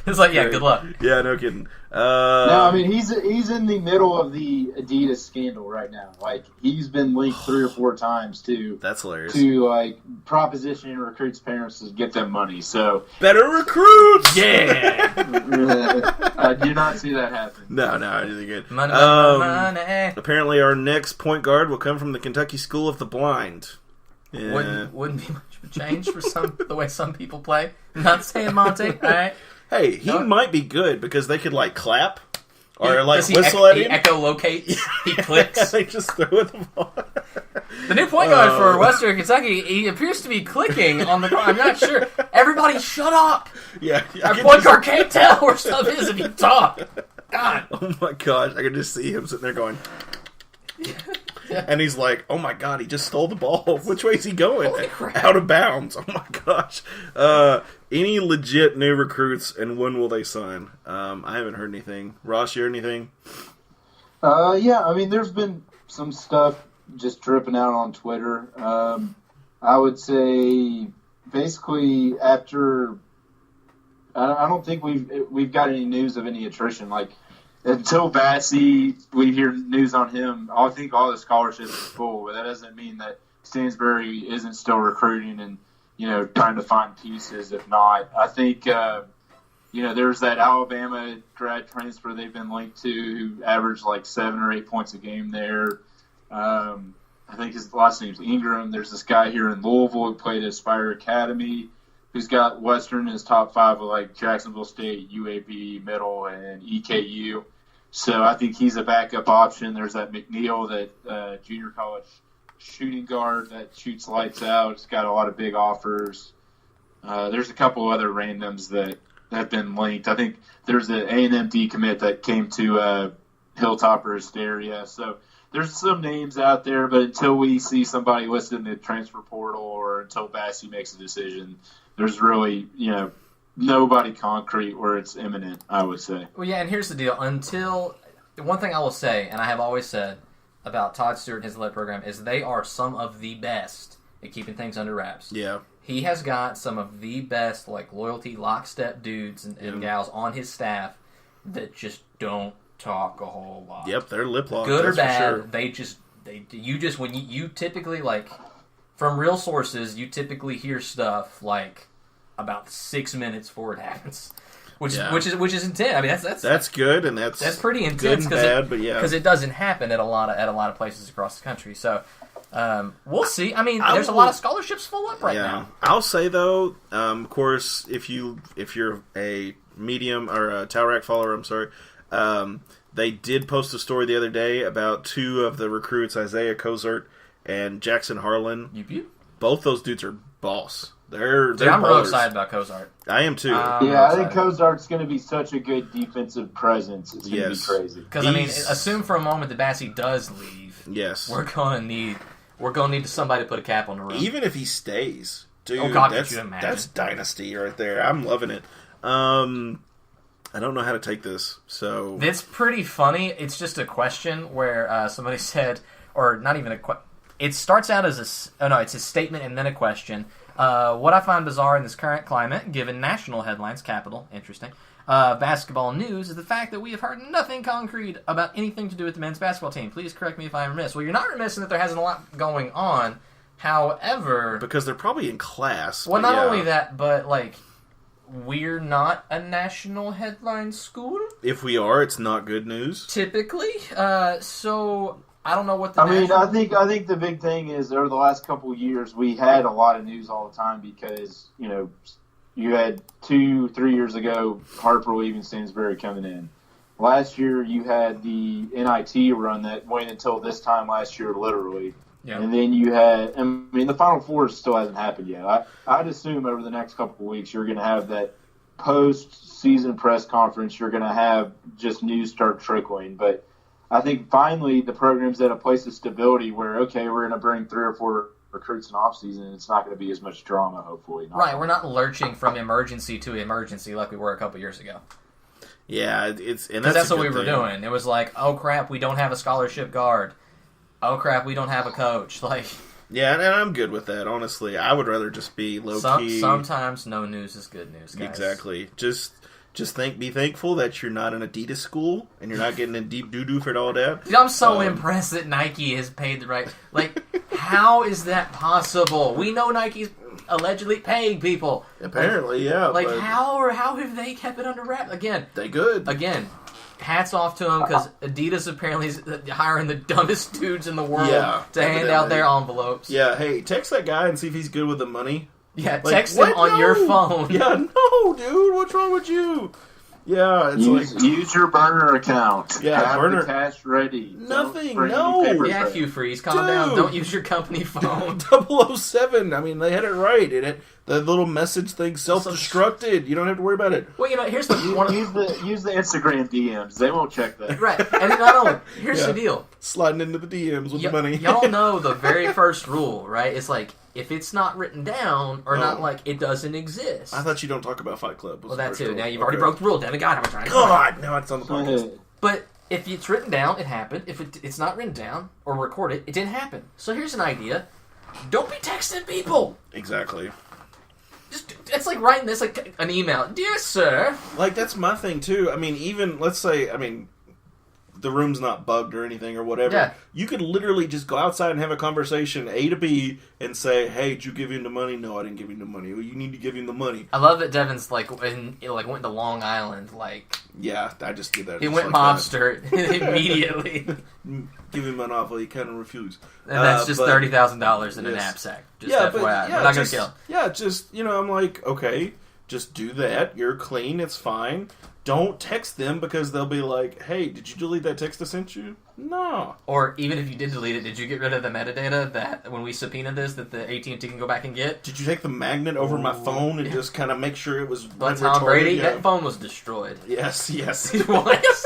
It's like, yeah, good luck. Yeah, no kidding. No, I mean he's in the middle of the Adidas scandal right now. Like he's been linked 3 or 4 times to that's hilarious to propositioning recruits' parents to get them money. So better recruits. Yeah. I do not see that happen. No, I didn't think it. Money. Apparently, our next point guard will come from the Kentucky School of the Blind. Yeah. Wouldn't be much of a change for the way some people play. I'm not saying Monte, all right? Hey, he might be good because they could clap or whistle at him. He echolocates. He clicks. They just throw the ball. The new point guard for Western Kentucky, he appears to be clicking on the. I'm not sure. Everybody, shut up! Yeah, our point guard can't tell where stuff is if you talk. God. Oh my gosh, I can just see him sitting there going. Yeah. And he's like, oh my god, he just stole the ball. Which way is he going? Out of bounds. Oh my gosh. Any legit new recruits and when will they sign? I haven't heard anything. Ross, you heard anything? Yeah, I mean, there's been some stuff just dripping out on Twitter. I would say basically after I don't think we've got any news of any attrition. Like until Bassey, we hear news on him. I think all the scholarships are full, but that doesn't mean that Stansbury isn't still recruiting and trying to find pieces. If not, I think there's that Alabama grad transfer they've been linked to who averaged like 7 or 8 points a game there. I think his last name's Ingram. There's this guy here in Louisville who played at Aspire Academy, who's got Western in his top 5 of like Jacksonville State, UAB, Middle, and EKU. So I think he's a backup option. There's that McNeil, that junior college shooting guard that shoots lights out. It's got a lot of big offers. There's a couple other randoms that have been linked. I think there's an A&M decommit that came to Hilltop or Hysteria. So there's some names out there, but until we see somebody listed in the transfer portal or until Bassey makes a decision, there's really, nobody concrete where it's imminent, I would say. Well, yeah, and here's the deal. One thing I will say, and I have always said about Todd Stewart and his LET program, is they are some of the best at keeping things under wraps. Yeah. He has got some of the best, like, loyalty, lockstep dudes and gals on his staff that just don't talk a whole lot. Yep, they're lip locked. Good or bad, when you typically, like, from real sources, you typically hear stuff like about 6 minutes before it happens, which is intense. I mean, that's good, and that's pretty intense because it doesn't happen at a lot of places across the country. So we'll see. I mean, there's a lot of scholarships full up right now. I'll say though, of course, if you're a Medium or a Towel Rack follower, I'm sorry. They did post a story the other day about 2 of the recruits, Isaiah Cozart and Jackson Harlan. Both those dudes are boss. They're I'm ballers. real excited about Cozart. I am too. I think Cozart's going to be such a good defensive presence. It's going to be crazy. Because assume for a moment that Bassey does leave. Yes, we're going to need somebody to put a cap on the room. Even if he stays, dude. Oh God, could you imagine? That's dynasty right there. I'm loving it. I don't know how to take this, so it's pretty funny. It's just a question where somebody said, or not even a question. It starts out as it's a statement and then a question. What I find bizarre in this current climate, given national headlines, capital, interesting, basketball news, is the fact that we have heard nothing concrete about anything to do with the men's basketball team. Please correct me if I am remiss. Well, you're not remiss in that there hasn't a lot going on. However, because they're probably in class. Well, not only that, but like, we're not a national headline school. If we are, it's not good news. Typically. So I don't know what I think the big thing is over the last couple of years we had a lot of news all the time because, you had 2-3 years ago Harper leaving Stansbury coming in. Last year you had the NIT run that went until this time last year, literally. Yeah. And then you had, the Final Four still hasn't happened yet. I'd assume over the next couple of weeks you're going to have that post-season press conference. You're going to have just news start trickling. But I think finally the program's at a place of stability where, okay, we're going to bring 3 or 4 recruits in off-season. It's not going to be as much drama, hopefully. Right, we're not lurching from emergency to emergency like we were a couple years ago. Yeah, that's what we were doing. It was like, oh crap, we don't have a scholarship guard. Oh crap, we don't have a coach. Like, yeah, and I'm good with that. Honestly, I would rather just be low key. Sometimes no news is good news, guys. Exactly. Just be thankful that you're not an Adidas school and you're not getting in deep doo doo for all that. Dude, I'm so impressed that Nike has paid the right. Like, how is that possible? We know Nike's allegedly paying people. Apparently, yeah. Like, how have they kept it under wraps? Again, they good. Again, hats off to them because Adidas apparently is hiring the dumbest dudes in the world to hand out their envelopes. Yeah, hey, text that guy and see if he's good with the money. Yeah, text him on your phone. Yeah, no, dude, what's wrong with you? Yeah, it's use your burner account. Yeah, have burner the cash ready. Nothing, no. Yeah, Hugh Freeze, calm down. Don't use your company phone. 007. I mean, they had it right. The little message thing self-destructed. You don't have to worry about it. Well, here's the use the Instagram DMs. They won't check that. Right, and not only here's the deal. Sliding into the DMs with the money. Y'all know the very first rule, right? It's like, if it's not written down or not, like, it doesn't exist. I thought you don't talk about Fight Club. Well, that too. Now you've already broke the rule, Devin. God, I'm trying. God, no, it's on the podcast. But if it's written down, it happened. If it's not written down or recorded, it didn't happen. So here's an idea. Don't be texting people. Exactly. It's like writing this like an email. Dear sir. Like, that's my thing, too. I mean, even, let's say, the room's not bugged or anything or whatever. Yeah. You could literally just go outside and have a conversation A to B and say, hey, did you give him the money? No, I didn't give him the money. Well, you need to give him the money. I love that Devin's went to Long Island. Yeah, I just did that. He just went like mobster immediately. Give him an offer, he kind of refused. And that's just $30,000 in a knapsack. Just FYI. We're not going to kill. Yeah, just, I'm like, okay, just do that. You're clean. It's fine. Don't text them because they'll be like, hey, did you delete that text I sent you? No. Or even if you did delete it, did you get rid of the metadata that when we subpoenaed this that the AT&T can go back and get? Did you take the magnet over my phone and just kind of make sure it was But Tom Brady, that phone was destroyed. Yes. It was.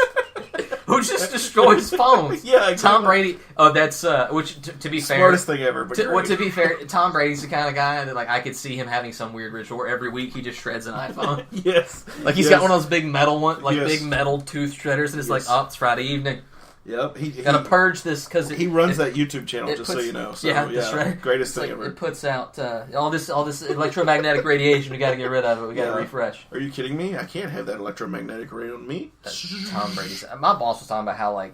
Who just destroys phones? Yeah, exactly. Tom Brady. Oh, that's which to be fair, smartest thing ever. But to be fair, Tom Brady's the kind of guy that I could see him having some weird ritual where every week he just shreds an iPhone. Yes, He's got one of those big metal big Yes. metal tooth shredders, and it's it's Friday evening. Yep, he gotta purge this because he runs that YouTube channel, just so you know. So, greatest thing ever. It puts out all this electromagnetic radiation. We got to get rid of it. We got to refresh. Are you kidding me? I can't have that electromagnetic ray on me. Tom Brady's. My boss was talking about how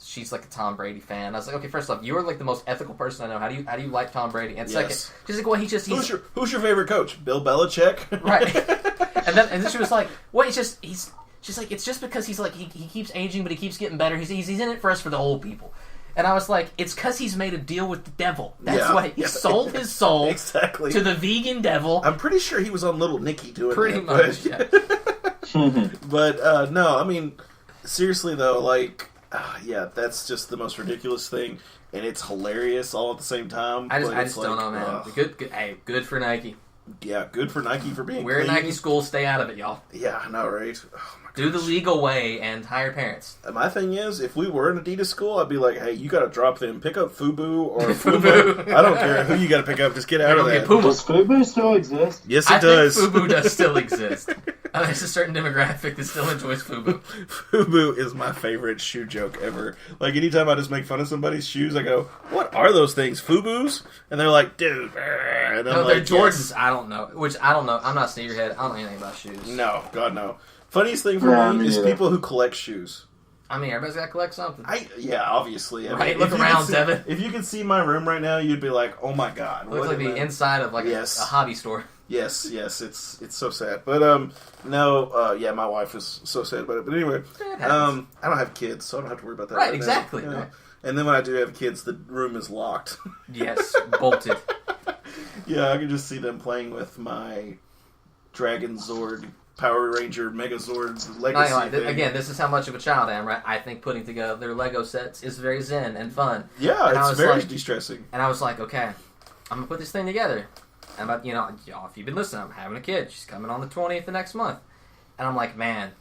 she's like a Tom Brady fan. I was like, okay, first off, you are like the most ethical person I know. How do you like Tom Brady? And second, she's like, well, he's who's your favorite coach? Bill Belichick, right? and then she was like, well, She's like, it's just because he's like, he keeps aging, but he keeps getting better. He's in it for us for the old people. And I was like, it's because he's made a deal with the devil. That's why he sold his soul to the vegan devil. I'm pretty sure he was on Little Nicky doing pretty that. Much, yeah. But, no, seriously, though, that's just the most ridiculous thing. And it's hilarious all at the same time. I just don't know, man. Good for Nike. Yeah, good for Nike for being We're clean. Nike school, stay out of it, y'all. Yeah, I know, right? Oh, my Do the legal way and hire parents. My thing is, if we were an Adidas school, I'd be like, hey, you gotta drop them. Pick up Fubu or Fubu. I don't care who you gotta pick up. Just get out of that. Does Fubu still exist? Yes, it does. I think Fubu does still exist. There's a certain demographic that still enjoys Fubu. Fubu is my favorite shoe joke ever. Like, anytime I just make fun of somebody's shoes, I go, what are those things? Fubus? And they're like, dude. And I'm they're like, Jordans. yes. I don't know. I don't know. I'm not a sneakerhead. I don't know anything about shoes. No, God, no. Funniest thing for me is people who collect shoes. Everybody's got to collect something. Obviously. Right, look around, Devin. If you could see my room right now, you'd be like, oh my God. It looks like the inside of a hobby store. Yes, it's so sad. But, my wife is so sad about it. But anyway, I don't have kids, so I don't have to worry about that. Right, exactly. Now, right. And then when I do have kids, the room is locked. Yes, bolted. Yeah, I can just see them playing with my Dragon Zord, Power Ranger, Megazord Legacy thing. Again, this is how much of a child I am, right? I think putting together their Lego sets is very zen and fun. Yeah, it's very de-stressing. And I was like, okay, I'm going to put this thing together. And, y'all, if you've been listening, I'm having a kid. She's coming on the 20th of next month. And I'm like, man,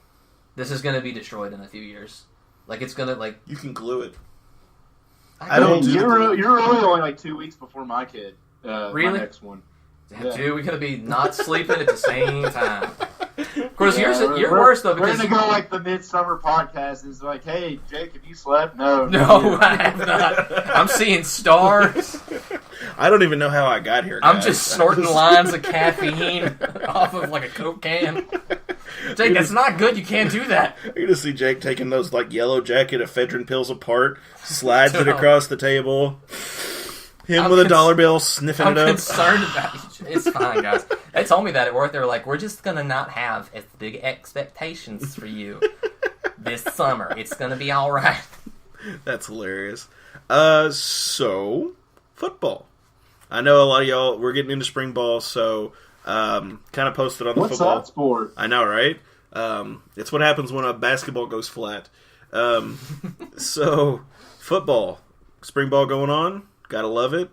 this is going to be destroyed in a few years. It's going to, You can glue it. You're really only 2 weeks before my kid. Really? My next one. Yeah. Dude, we're going to be not sleeping at the same time. Of course, you're worse, though, because... We're going to go the Midsummer podcast. It's like, hey, Jake, have you slept? No, I have not. I'm seeing stars. I don't even know how I got here, guys. I'm just snorting lines of caffeine off of a Coke can. Jake, that's not good. You can't do that. You're going to see Jake taking those yellow jacket ephedrine pills apart, slides it across the table. Him with a dollar bill, sniffing it up. I'm concerned about you. It's fine, guys. They told me that at work. They were like, we're just going to not have as big expectations for you this summer. It's going to be all right. That's hilarious. So, football. I know a lot of y'all, we're getting into spring ball, so kind of posted on the football. What's that sport? I know, right? It's what happens when a basketball goes flat. So, football. Spring ball going on. Gotta love it.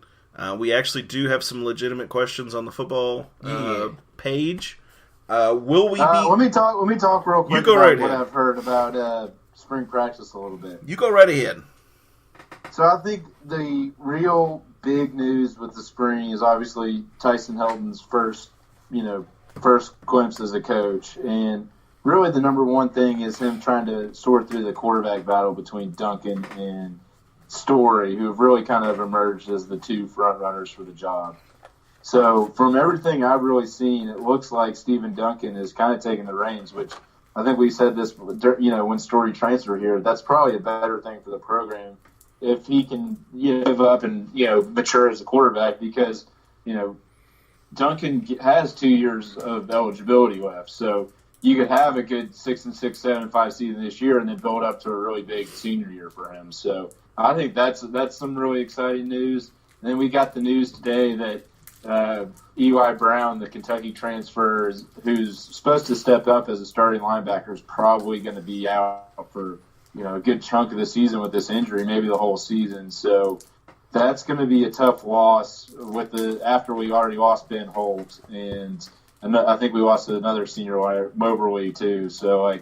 We actually do have some legitimate questions on the football page. Will we be... Let me talk real quick about what I've heard about spring practice a little bit. You go right ahead. So I think the real big news with the spring is obviously Tyson Helton's first glimpse as a coach. And really the number one thing is him trying to sort through the quarterback battle between Duncan and Story, who have really kind of emerged as the two front runners for the job. So from everything I've really seen, it looks like Stephen Duncan is kind of taking the reins, which I think we said this, when Story transferred here, that's probably a better thing for the program if he can give up and mature as a quarterback, because Duncan has 2 years of eligibility left. So you could have a good 6-6, 7-5 season this year and then build up to a really big senior year for him. So I think that's some really exciting news. And then we got the news today that Eli Brown, the Kentucky transfer, who's supposed to step up as a starting linebacker, is probably going to be out for a good chunk of the season with this injury, maybe the whole season. So that's going to be a tough loss after we already lost Ben Holt, and I think we lost another senior Moberly too. So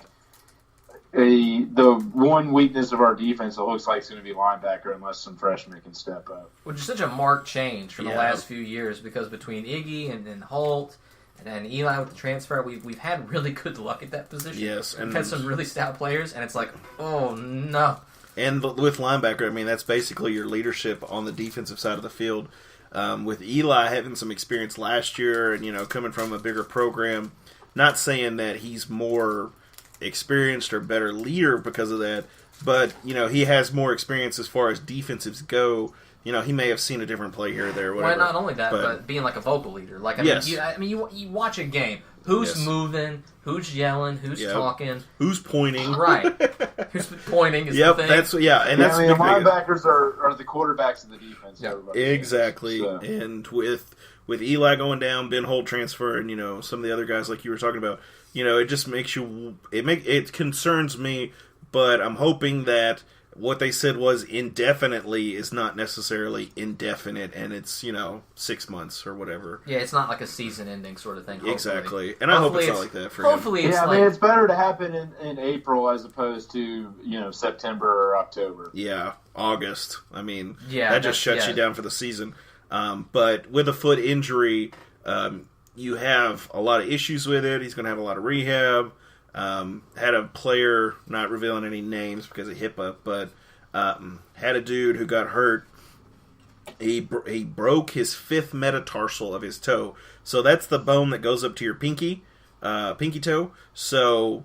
the one weakness of our defense, it looks like, it's going to be linebacker unless some freshmen can step up. Which is such a marked change from the last few years, because between Iggy and then Holt and then Eli with the transfer, we've had really good luck at that position. Yes, and we've had some really stout players, and it's like, oh no. And with linebacker, I mean, that's basically your leadership on the defensive side of the field. With Eli having some experience last year and, coming from a bigger program, not saying that he's more experienced or better leader because of that, but, he has more experience as far as defensives go. He may have seen a different play here or there or whatever. Well, not only that, but being like a vocal leader. You watch a game. Who's moving? Who's yelling? Who's talking? Who's pointing? Right. Who's pointing is the thing. That's linebackers are the quarterbacks of the defense. Yeah. Exactly. So. And with Eli going down, Ben Holt transfer, and some of the other guys like you were talking about, it just makes it concerns me. But I'm hoping that what they said was indefinitely is not necessarily indefinite, and it's 6 months or whatever. Yeah, it's not like a season-ending sort of thing. Hopefully. Exactly, and I hope it's not like that for him. Hopefully, it's better to happen in April as opposed to September or October. Yeah, August. I mean, that just shuts you down for the season. But with a foot injury, you have a lot of issues with it. He's going to have a lot of rehab. Had a player, not revealing any names because of HIPAA, but had a dude who got hurt. He broke his 5th metatarsal of his toe. So that's the bone that goes up to your pinky toe. So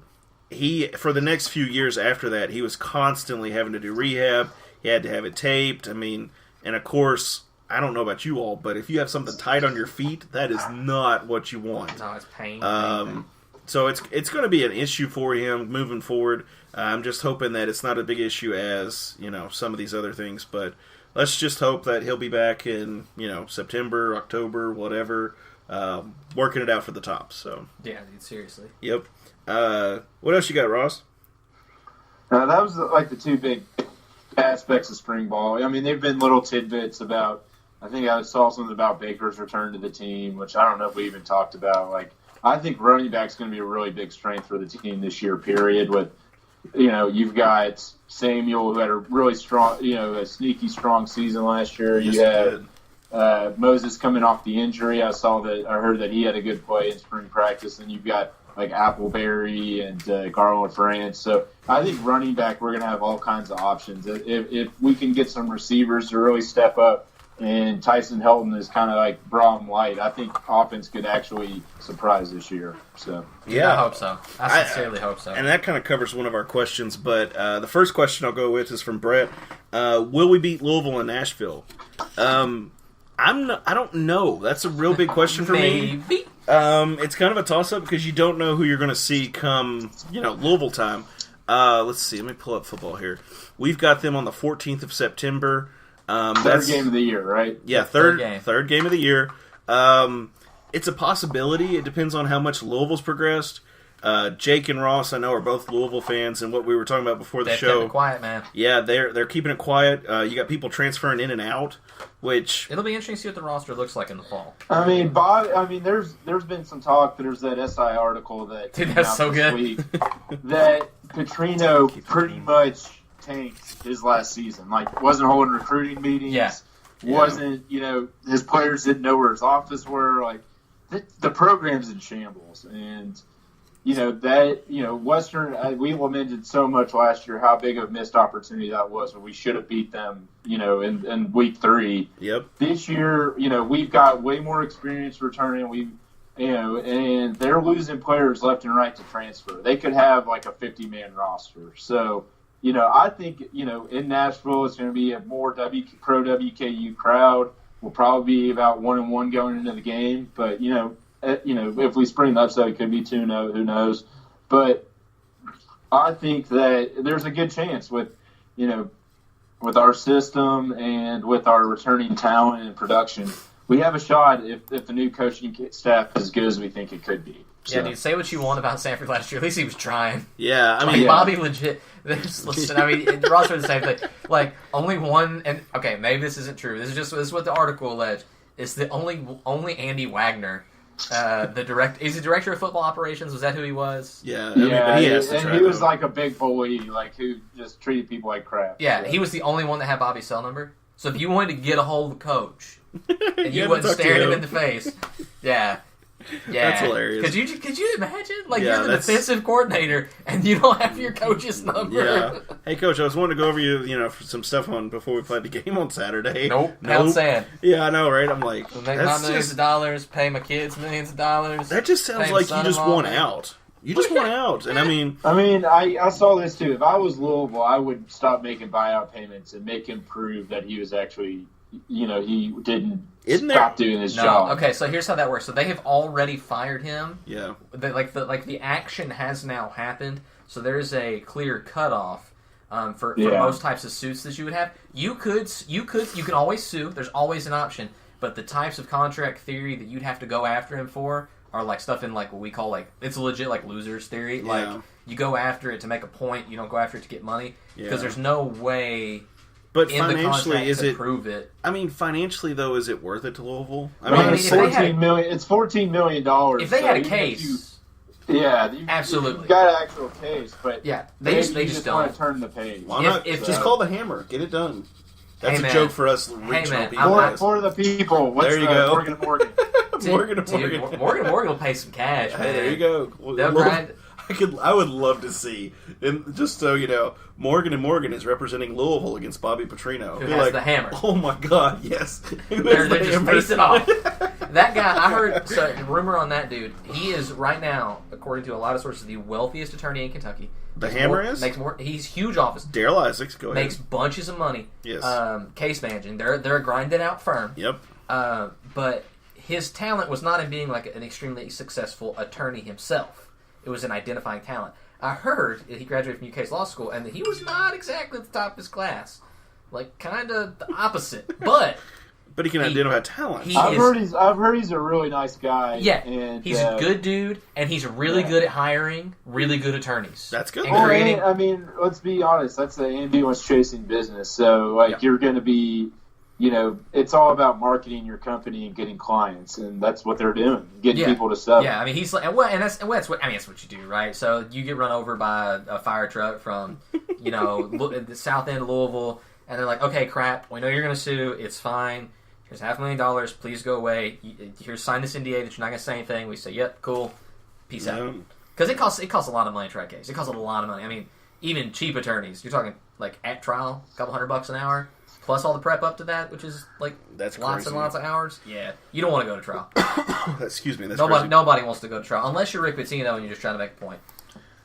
for the next few years after that, he was constantly having to do rehab. He had to have it taped. I mean, and of course, I don't know about you all, but if you have something tight on your feet, that is not what you want. No, it's pain. So it's going to be an issue for him moving forward. I'm just hoping that it's not a big issue as some of these other things. But let's just hope that he'll be back in September, October, whatever, working it out for the top. So yeah, dude, seriously. Yep. What else you got, Ross? That was the two big aspects of spring ball. I mean, they've been little tidbits about. I think I saw something about Baker's return to the team, which I don't know if we even talked about. I think running back's going to be a really big strength for the team this year, period. With, you've got Samuel, who had a really strong, a sneaky strong season last year. Yes, you had Moses coming off the injury. I heard that he had a good play in spring practice. And you've got Appleberry and Garland France. So I think running back, we're going to have all kinds of options. If we can get some receivers to really step up, and Tyson Helton is kind of Braum light, I think offense could actually surprise this year. So I hope so. I sincerely hope so. And that kind of covers one of our questions. But the first question I'll go with is from Brett. Will we beat Louisville and Nashville? I don't know. That's a real big question for me. Maybe. It's kind of a toss-up because you don't know who you're going to see come Louisville time. Let's see. Let me pull up football here. We've got them on the 14th of September. Third game of the year, right? Yeah, third game of the year. It's a possibility. It depends on how much Louisville's progressed. Jake and Ross, I know, are both Louisville fans, and what we were talking about before the show. They're keeping it quiet, man. Yeah, they're keeping it quiet. You got people transferring in and out, which it'll be interesting to see what the roster looks like in the fall. I mean, Bob. I mean, there's been some talk. There's that SI article that dude, that's so good. Week, that Petrino pretty much tanked his last season. Wasn't holding recruiting meetings. Yeah. Wasn't, his players didn't know where his office were. The program's in shambles. And Western. We lamented so much last year how big of a missed opportunity that was, when we should have beat them. In week 3. Yep. This year, we've got way more experience returning. And they're losing players left and right to transfer. They could have like a 50-man roster. So, I think, in Nashville, it's going to be a more pro WKU crowd. We'll probably be about 1-1 going into the game. But, if we spring the upset, it could be 2-0. Who knows? But I think that there's a good chance with our system and with our returning talent and production, we have a shot if the new coaching staff is as good as we think it could be. Yeah, dude, say what you want about Sanford last year. At least he was trying. Yeah, I mean, Bobby legit. Listen, Ross said the same thing. Like, only one, and okay, maybe this isn't true. This is what the article alleged. It's the only Andy Wagner, is he director of football operations? Was that who he was? Yeah, he was like a big bully, like who just treated people like crap. Yeah, he was the only one that had Bobby's cell number. So if you wanted to get a hold of the coach, and you wasn't staring him in the face, yeah. That's hilarious. Could you imagine? Like, you're the defensive coordinator, and you don't have your coach's number. Yeah. Hey, coach, I was wanting to go over you, for some stuff before we played the game on Saturday. Nope. Pound sand. Yeah, I know, right? I'm like, make my millions of dollars, pay my kids millions of dollars. That just sounds like you just want out. You just want out, and I saw this too. If I was Louisville, I would stop making buyout payments and make him prove that he was actually, he didn't stop doing his job. Okay, so here's how that works. So they have already fired him. Yeah. The action has now happened. So there's a clear cutoff for most types of suits that you would have. You can always sue. There's always an option. But the types of contract theory that you'd have to go after him for are like stuff in like what we call like, it's legit like losers theory. Yeah. Like, you go after it to make a point. You don't go after it to get money because there's no way. But in financially, is it prove it? I mean, financially though, is it worth it to Louisville? It's $14 million. It's $14 million. If they had a case, absolutely, you've got an actual case. But they just don't want to turn the page. Why not? Just call the Hammer, get it done. That's a joke for us regional people. For the people. There you go. Morgan. Morgan will pay some cash. Man. Hey, there you go. They'll grind. I would love to see, and just so you know, Morgan & Morgan is representing Louisville against Bobby Petrino. Who has the Hammer. Oh my God, yes. They're just facing off. That guy, I heard, rumor on that dude, he is right now, according to a lot of sources, the wealthiest attorney in Kentucky. The Hammer is? Makes more. He's huge office. Daryl Isaacs, go ahead. Makes bunches of money. Yes. Case managing. They're a grinded out firm. Yep. But his talent was not in being like an extremely successful attorney himself. It was in identifying talent. I heard he graduated from UK's law school, and that he was not exactly at the top of his class. Like, kind of the opposite. But he can identify talent. I've heard he's a really nice guy. Yeah, and he's a good dude, and he's really good at hiring really good attorneys. That's good. And let's be honest. That's the ambulance chasing business. So, you're going to be... it's all about marketing your company and getting clients, and that's what they're doing, getting people to sell. Yeah, I mean, he's like, that's what you do, right? So you get run over by a fire truck from, the south end of Louisville, and they're like, okay, crap, we know you're going to sue, it's fine. Here's $500,000, please go away. Here's sign this NDA that you're not going to say anything. We say, yep, cool, peace out. Because it costs a lot of money to try a case. It costs a lot of money. I mean, even cheap attorneys, you're talking like at trial, a couple $100 an hour. Plus all the prep up to that, which is like that's lots crazy. and lots of hours. Yeah, you don't want to go to trial. Excuse me. That's nobody wants to go to trial unless you're Rick Pitino and you're just trying to make a point,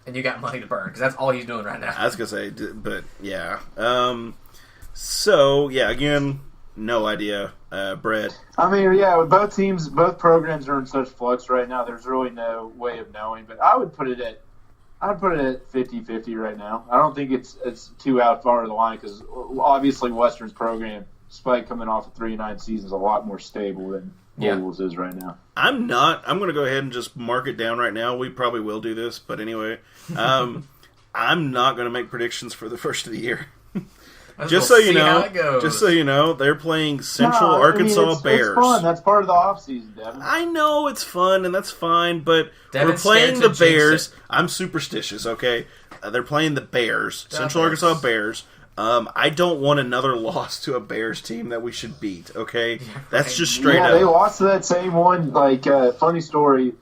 and you got money to burn because that's all he's doing right now. I was gonna say, but yeah. So yeah, again, no idea. Brett. I mean, both programs are in such flux right now. There's really no way of knowing, but I would put it at 50-50 right now. I don't think it's too out far of the line because obviously Western's program, despite coming off a 3-9 season, is a lot more stable than Louisville's is right now. I'm going to go ahead and just mark it down right now. We probably will do this, but anyway, I'm not going to make predictions for the first of the year. Just so you know, they're playing Central Arkansas Bears. It's fun. That's part of the offseason, Devin. I know it's fun, and that's fine, but we're playing the Bears. I'm superstitious, okay? They're playing the Bears, Central Arkansas Bears. I don't want another loss to a Bears team that we should beat, okay? That's just straight up. They lost to that same one. Funny story.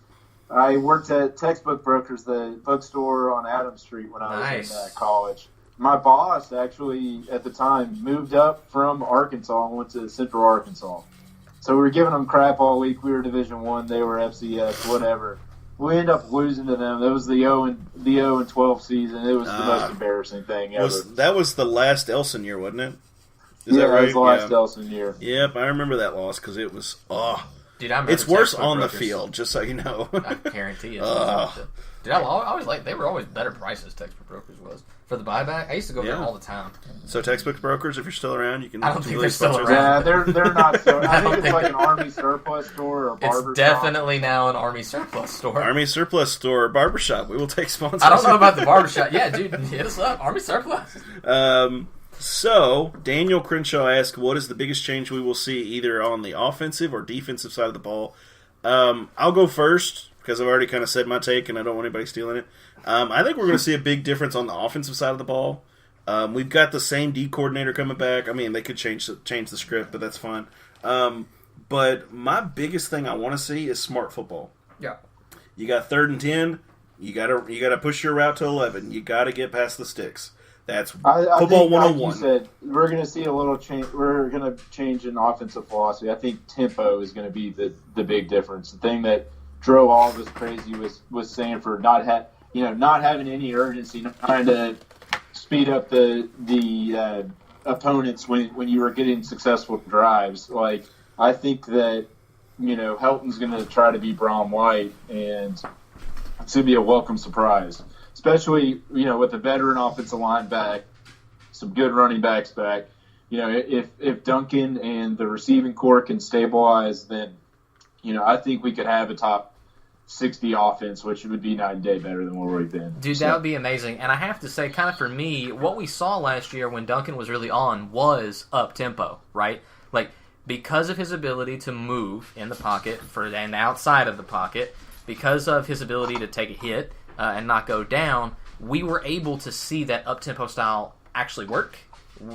I worked at Textbook Brokers, the bookstore on Adams Street when I was in college. My boss actually, at the time, moved up from Arkansas and went to Central Arkansas. So we were giving them crap all week. We were Division I, they were FCS, whatever. We ended up losing to them. It was the 0-12 season. It was the most embarrassing thing ever. That was the last Elson year, wasn't it? Is that right? It was the last Elson year. Yep, I remember that loss because it was, Dude, I remember it's worse Textbook on Brokers. the field, just so you know. I guarantee you. Dude, I always they were always better prices. Textbook Brokers was for the buyback. I used to go there all the time. So Textbook Brokers, if you're still around, you can. I don't think they're still around. Yeah, they're not. So I think it's like an Army surplus store or a barbershop. It's definitely now an Army surplus store. Army surplus store or barbershop. We will take sponsors. I don't know about the barbershop. Yeah, dude, hit us up. Army surplus. So, Daniel Crenshaw asked, what is the biggest change we will see either on the offensive or defensive side of the ball? I'll go first, because I've already kind of said my take, and I don't want anybody stealing it. I think we're going to see a big difference on the offensive side of the ball. We've got the same D coordinator coming back. I mean, they could change the script, but that's fine. But my biggest thing I want to see is smart football. Yeah. You got 3rd and 10. You gotta push your route to 11. You got to get past the sticks. That's football 101. Like you said, we're going to see a little change. We're going to change in offensive philosophy. I think tempo is going to be the big difference. The thing that drove all of us crazy was Sanford not having any urgency, not trying to speed up the opponents when you were getting successful drives. Like, I think that Helton's going to try to be Braun White, and it's going to be a welcome surprise. Especially, with a veteran offensive line back, some good running backs back. If Duncan and the receiving core can stabilize, then, I think we could have a top 60 offense, which would be night and day better than where we've been. Dude, that would be amazing. And I have to say, kind of for me, what we saw last year when Duncan was really on was up-tempo, right? Like, because of his ability to move in the pocket and outside of the pocket, because of his ability to take a hit, and not go down, we were able to see that up-tempo style actually work.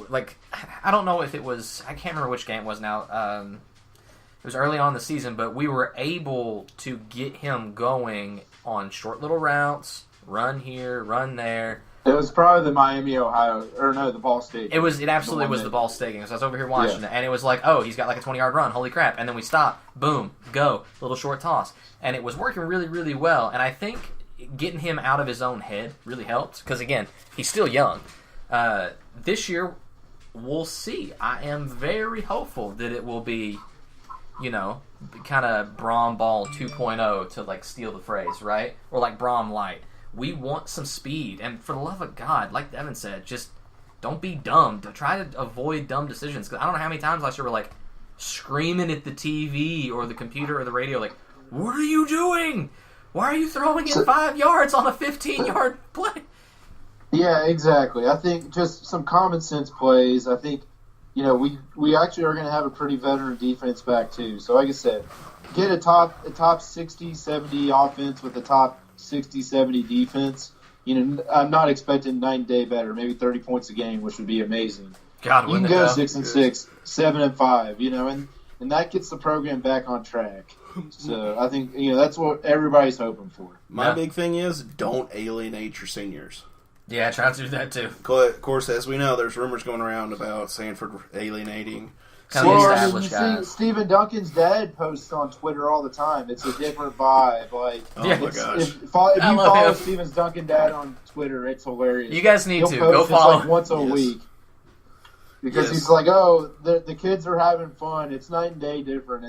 Like, I don't know if it was, I can't remember which game it was now. It was early on in the season, but we were able to get him going on short little routes, run here, run there. It was probably the Miami, Ohio, or no, the Ball State. It absolutely was the Ball State game. So I was over here watching it, and it was like, oh, he's got like a 20-yard run. Holy crap. And then we stop. Boom. Go. Little short toss. And it was working really, really well. And I think getting him out of his own head really helped because, again, he's still young. This year, we'll see. I am very hopeful that it will be, kind of Braum Ball 2.0 to, like, steal the phrase, right? Or like Braum Light. We want some speed. And for the love of God, like Devin said, just don't be dumb. Try to avoid dumb decisions. Because I don't know how many times last year we're, like, screaming at the TV or the computer or the radio, like, what are you doing? Why are you throwing it 5 yards on a 15-yard play? Yeah, exactly. I think just some common sense plays. I think, we actually are going to have a pretty veteran defense back too. So like I said, get a top 60, 70 offense with a top 60, 70 defense. I'm not expecting night and day better, maybe 30 points a game, which would be amazing. God, you can go 6-6, 7-5, and that gets the program back on track. So I think that's what everybody's hoping for. My big thing is don't alienate your seniors. Yeah, try to do that too. Of course, as we know, there's rumors going around about Sanford alienating. Stephen Duncan's dad posts on Twitter all the time. It's a different vibe. Like, oh my gosh! If you follow Stephen Duncan dad on Twitter, it's hilarious. You guys need to go follow like once a week. Because he's like, the kids are having fun. It's night and day different.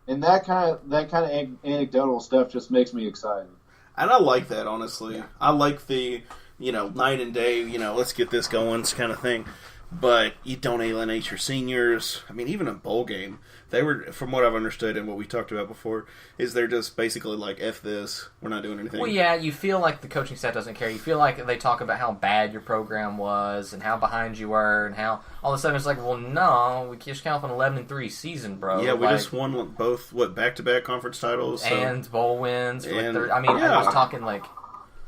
And that kind of anecdotal stuff just makes me excited. And I like that, honestly. Yeah. I like the, night and day, let's get this going kind of thing. But you don't alienate your seniors. I mean, even a bowl game, they were, from what I've understood and what we talked about before, is they're just basically like, F this, we're not doing anything. Well, yeah, you feel like the coaching staff doesn't care. You feel like they talk about how bad your program was and how behind you were and how all of a sudden it's like, well, no, we just came off an 11-3 season, bro. Yeah, we just won both, back-to-back conference titles. And bowl wins. I was talking like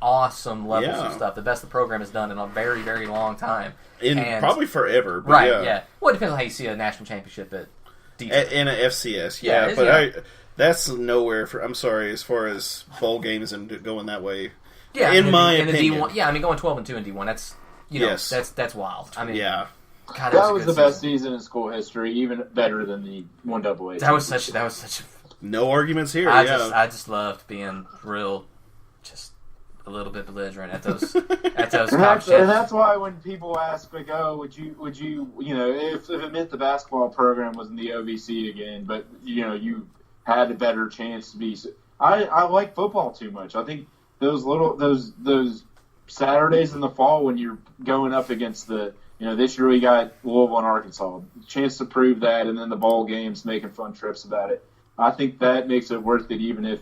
awesome levels of stuff. The best the program has done in a very, very long time. Probably forever. But yeah. Well, it depends on how you see a national championship at in a FCS, but That's nowhere for. I'm sorry, as far as bowl games and going that way. Yeah, in my opinion. The D1, yeah, I mean going 12-2 in D1. That's that's wild. I mean, yeah, God, that was the best season in school history, even better than the 1AA. That was such. No arguments here. I just loved being real, just a little bit belligerent at those top shifts. And that's why when people ask, like, oh, would you, if it meant the basketball program was in the OVC again, but you had a better chance to be. I like football too much. I think those Saturdays in the fall when you're going up against this year we got Louisville and Arkansas, chance to prove that, and then the bowl games, making fun trips about it. I think that makes it worth it, even if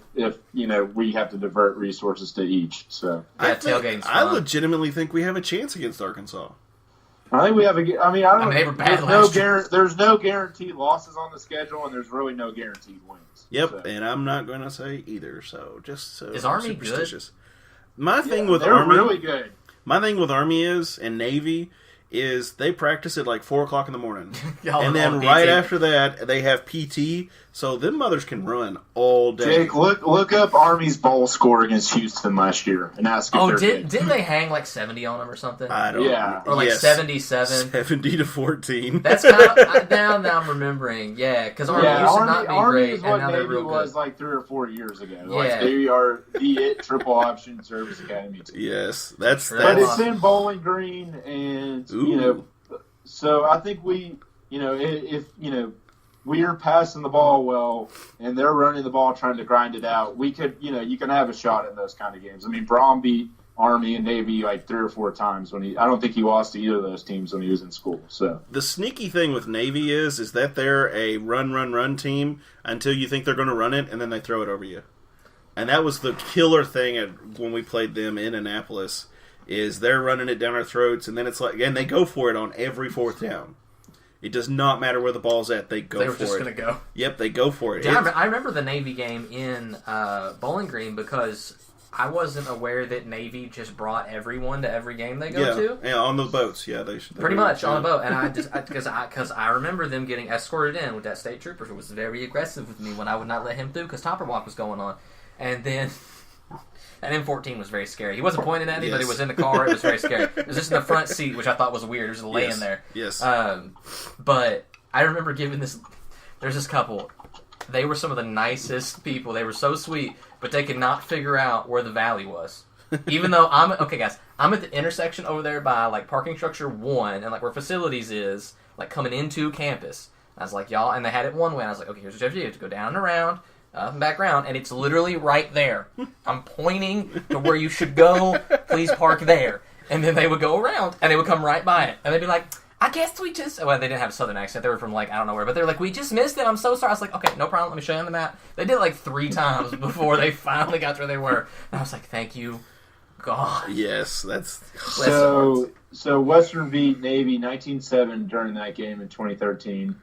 we have to divert resources to each. So I legitimately think we have a chance against Arkansas. I think we have a. I mean, I don't. They were bad last year. There's no guaranteed losses on the schedule, and there's really no guaranteed wins. Yep, so. And I'm not going to say either. So just so is Army superstitious. Good? My thing with they're Army, really good. My thing with Army and Navy is they practice at like 4 o'clock in the morning, and then right after that they have PT. So them mothers can run all day. Jake, look up Army's bowl score against Houston last year and ask if they're good. Didn't they hang like 70 on them or something? I don't. Yeah, or like 77. 70-14. That's kind of now I'm remembering. Yeah, because Army used to not be Army great, is what and now they're Navy real was good. like 3 or 4 years ago. Yeah. Like they are the triple option service academy team. Yes, that's. But it's in Bowling Green, and so I think we, if we're passing the ball well, and they're running the ball trying to grind it out, we could, you can have a shot in those kind of games. I mean, Braun beat Army and Navy like 3 or 4 times I don't think he lost to either of those teams when he was in school. So the sneaky thing with Navy is that they're a run team until you think they're going to run it, and then they throw it over you. And that was the killer thing when we played them in Annapolis. Is they're running it down our throats, and then it's like, and they go for it on every 4th down. It does not matter where the ball's at; they go for it. They were just going to go. Yep, they go for it. Yeah, I remember the Navy game in Bowling Green because I wasn't aware that Navy just brought everyone to every game they go to. Yeah, on the boats. Yeah, they pretty much on the boat. And I just because I remember them getting escorted in with that state trooper who was very aggressive with me when I would not let him through because Topper Walk was going on, and then. And M14 was very scary. He wasn't pointing at me, but he was in the car. It was very scary. It was just in the front seat, which I thought was weird. It was just laying there. Yes. But I remember giving this... There's this couple. They were some of the nicest people. They were so sweet, but they could not figure out where the valley was. Even though I'm... Okay, guys. I'm at the intersection over there by, like, parking structure 1, and, like, where facilities is, like, coming into campus. I was like, y'all... And they had it one way, and I was like, okay, here's what you have to do. You have to go down and around... up and back around, and it's literally right there. I'm pointing to where you should go. Please park there. And then they would go around, and they would come right by it. And they'd be like, I guess we just... Well, they didn't have a southern accent. They were from, like, I don't know where. But they were like, we just missed it. I'm so sorry. I was like, okay, no problem. Let me show you on the map. They did it, like, 3 times before they finally got to where they were. And I was like, thank you, God. Yes, that's... So Western beat Navy 19-7 during that game in 2013.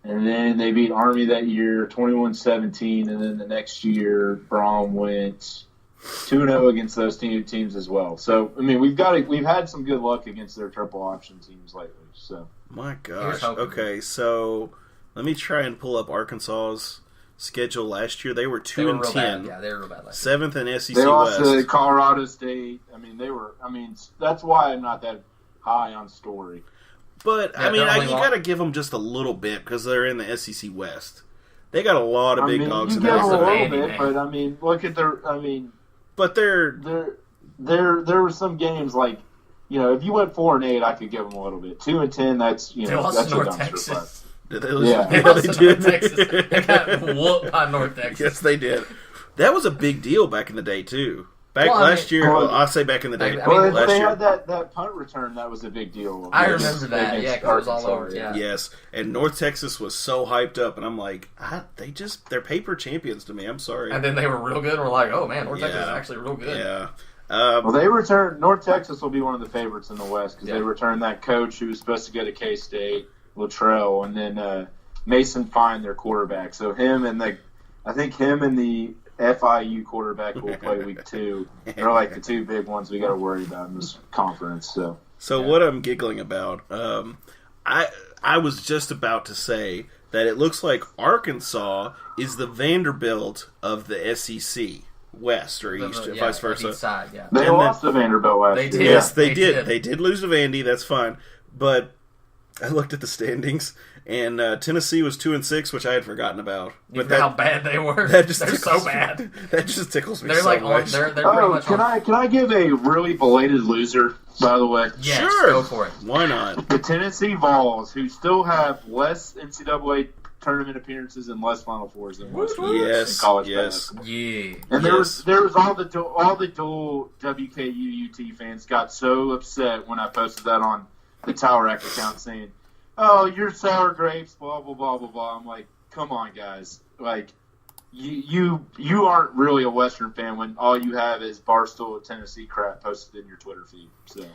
And then they beat Army that year, 21-17, and then the next year, Braun went 2-0 against those teams as well. So, I mean, we've had some good luck against their triple option teams lately. So, my gosh. Okay, so let me try and pull up Arkansas's schedule last year. They were 2-10. Bad. Yeah, they were real bad last year. 7th in SEC they lost West. to Colorado State. That's why I'm not that high on Story. But, you got to give them just a little bit because they're in the SEC West. They got a lot of big dogs in there. there. You give them a little bit, but, look at their, But there were some games like, if you went 4-8, I could give them a little bit. 2-10, that's, they lost that's North a dumpster Texas. fire. Did they lose? Yeah. They lost to North Texas. They got whooped by North Texas. Yes, they did. That was a big deal back in the day, too. Last year, I'll say back in the day. Last year. Had that punt return, that was a big deal. I remember that, because it was all over. Yeah. Yes, and North Texas was so hyped up, and I'm like, they're paper champions to me. I'm sorry. And then they were real good, and we're like, oh man, North Texas is actually real good. Yeah. They returned. North Texas will be one of the favorites in the West because they returned that coach who was supposed to go to K-State, Luttrell, and then Mason Fine, their quarterback. So him and the FIU quarterback will play week 2. They're like the 2 big ones we got to worry about in this conference. So what I'm giggling about, I was just about to say that it looks like Arkansas is the Vanderbilt of the SEC West or East, or vice versa. East side, yeah. They lost to Vanderbilt last year. They did. Yes, they They did. did. They did lose to Vandy. That's fine. But I looked at the standings, and Tennessee was 2-6, which I had forgotten about. You But forgot how bad they were. that just They're tickles- so bad. That just tickles me They're so like much. they're pretty much Can I give a really belated loser, by the way? Yes, Sure. go for it. Why not? The Tennessee Vols, who still have less NCAA tournament appearances and less Final Fours than Western Yes, in college yes. basketball. Yeah. And Yes. there was all the dual WKU UT fans got so upset when I posted that on the Tower Rack account saying, "Oh, you're sour grapes," blah blah blah blah blah. I'm like, come on, guys, like. You aren't really a Western fan when all you have is Barstool Tennessee crap posted in your Twitter feed. So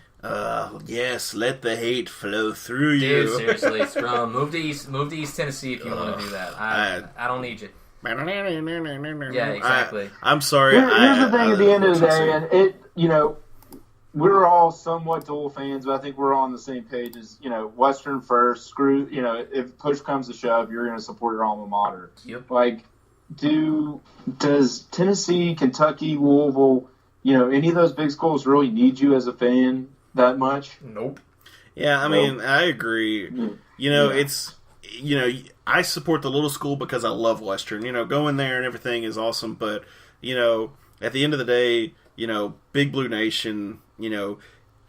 Yes, let the hate flow through you. Dude, seriously, Scrum, move to East Tennessee if you want to do that. I don't need you. Yeah, exactly. I'm sorry. Here's the thing: at the end of the day, unfortunately, and we're all somewhat dual fans, but I think we're all on the same page. As Western first. Screw, if push comes to shove, you're going to support your alma mater. Yep. Like, does Tennessee, Kentucky, Louisville, any of those big schools really need you as a fan that much? Nope. Yeah, I mean, I agree. Yeah. It's I support the little school because I love Western. Going there and everything is awesome, but at the end of the day, Big Blue Nation,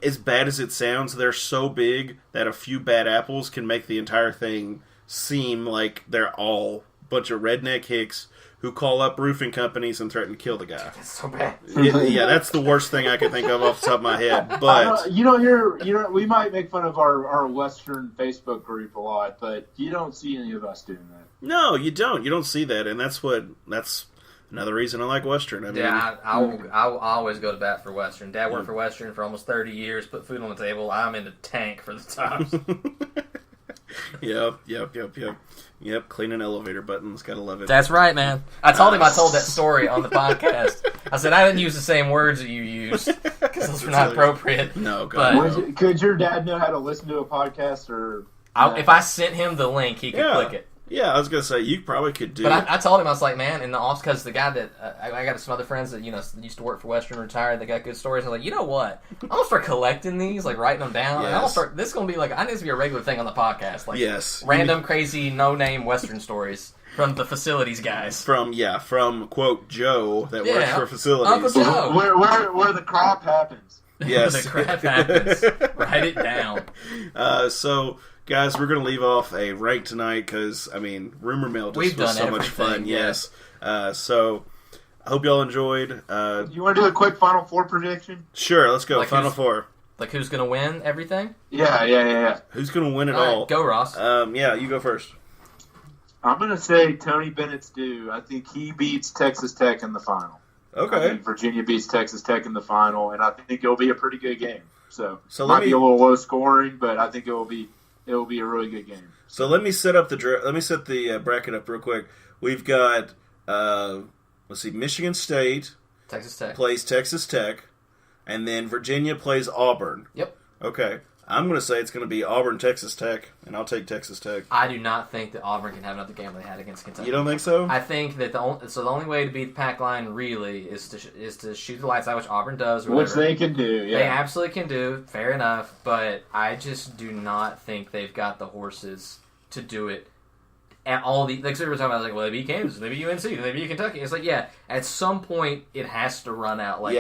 as bad as it sounds, they're so big that a few bad apples can make the entire thing seem like they're all a bunch of redneck hicks who call up roofing companies and threaten to kill the guy. That's so bad. Yeah, that's the worst thing I can think of off the top of my head. But we might make fun of our Western Facebook group a lot, but you don't see any of us doing that. no, you don't. You don't see that, and that's another reason I like Western. I mean, Yeah, I'll always go to bat for Western. Dad worked for Western for almost 30 years, put food on the table. I'm in the tank for the Tops. Yep. Cleaning elevator buttons, gotta love it. That's right, man. I told him I told that story on the podcast. I said I didn't use the same words that you used because those were not appropriate. No, But- God, no. Could your dad know how to listen to a podcast or? If I sent him the link, he could click it. Yeah, I was gonna say you probably could do. But I told him, I was like, man, in the office, because the guy that I got some other friends that used to work for Western, retired, they got good stories. I was like, you know what? I'm gonna start collecting these, like writing them down. And I'm gonna start. This is gonna be like, I need to be a regular thing on the podcast, like random, crazy, no name Western stories from the facilities guys. From quote Joe that works for facilities. Uncle Joe. Where the crap happens. Yes, the crap happens. Write it down. So. Guys, we're going to leave off a rank tonight because, Rumor Mill just was so much fun. Yes. So, I hope y'all enjoyed. You want to do a quick Final Four prediction? Sure, let's go. Like Final Four. Like who's going to win everything? Yeah. Who's going to win it All all? right, go, Ross. Yeah, you go first. I'm going to say Tony Bennett's due. I think he beats Texas Tech in the final. Okay. I think Virginia beats Texas Tech in the final, and I think it'll be a pretty good game. So it let might be a little low scoring, but I think it will be a really good game. So let me set up the bracket up real quick. We've got Michigan State Texas Tech plays Texas Tech, and then Virginia plays Auburn. Yep. Okay. I'm going to say it's going to be Auburn Texas Tech, and I'll take Texas Tech. I do not think that Auburn can have another game they had against Kentucky. You don't think so? I think that the only way to beat the pack line really is to shoot the lights out, which Auburn does, or which whatever. they can do. Yeah, They absolutely can do. Fair enough, but I just do not think they've got the horses to do it. At all the like, so every time I was like, well, they beat Kansas, they beat UNC, they beat Kentucky. It's like, yeah, at some point it has to run out. Like,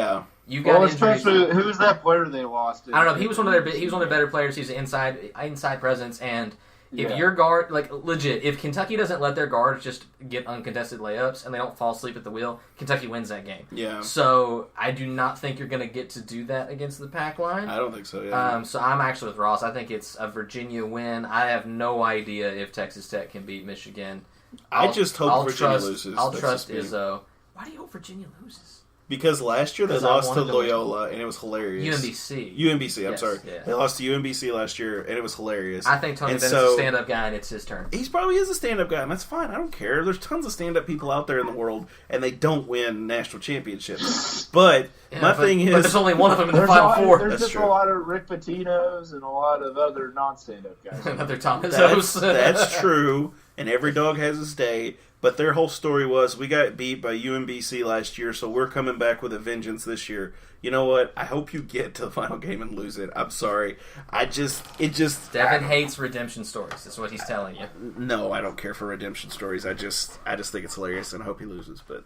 you got injuries. Especially who's that player they lost? I don't know. He was one of their better players. He's an inside presence, and if your guard, like legit, if Kentucky doesn't let their guards just get uncontested layups and they don't fall asleep at the wheel, Kentucky wins that game. Yeah. So I do not think you're going to get to do that against the pack line. I don't think so. Yeah. So I'm actually with Ross. I think it's a Virginia win. I have no idea if Texas Tech can beat Michigan. I just hope Virginia loses. I'll trust Izzo. Why do you hope Virginia loses? Because last year they Because I lost to wanted to win. Loyola, and it was hilarious. UMBC. I'm Yes, sorry. yeah. They lost to UMBC last year, and it was hilarious. I think Tony And Bennett's a stand-up guy, and it's his turn. He probably is a stand-up guy, and that's fine. I don't care. There's tons of stand-up people out there in the world, and they don't win national championships. But my thing is... But there's only one of them in the Final Four. There's That's just true. a lot of Rick Pitino's and a lot of other non-stand-up guys. Another Thomas That's true, and every dog has his day. But their whole story was, we got beat by UMBC last year, so we're coming back with a vengeance this year. You know what? I hope you get to the final game and lose it. I'm sorry. Devin hates redemption stories. That's what he's telling you. No, I don't care for redemption stories. I just think it's hilarious, and I hope he loses. But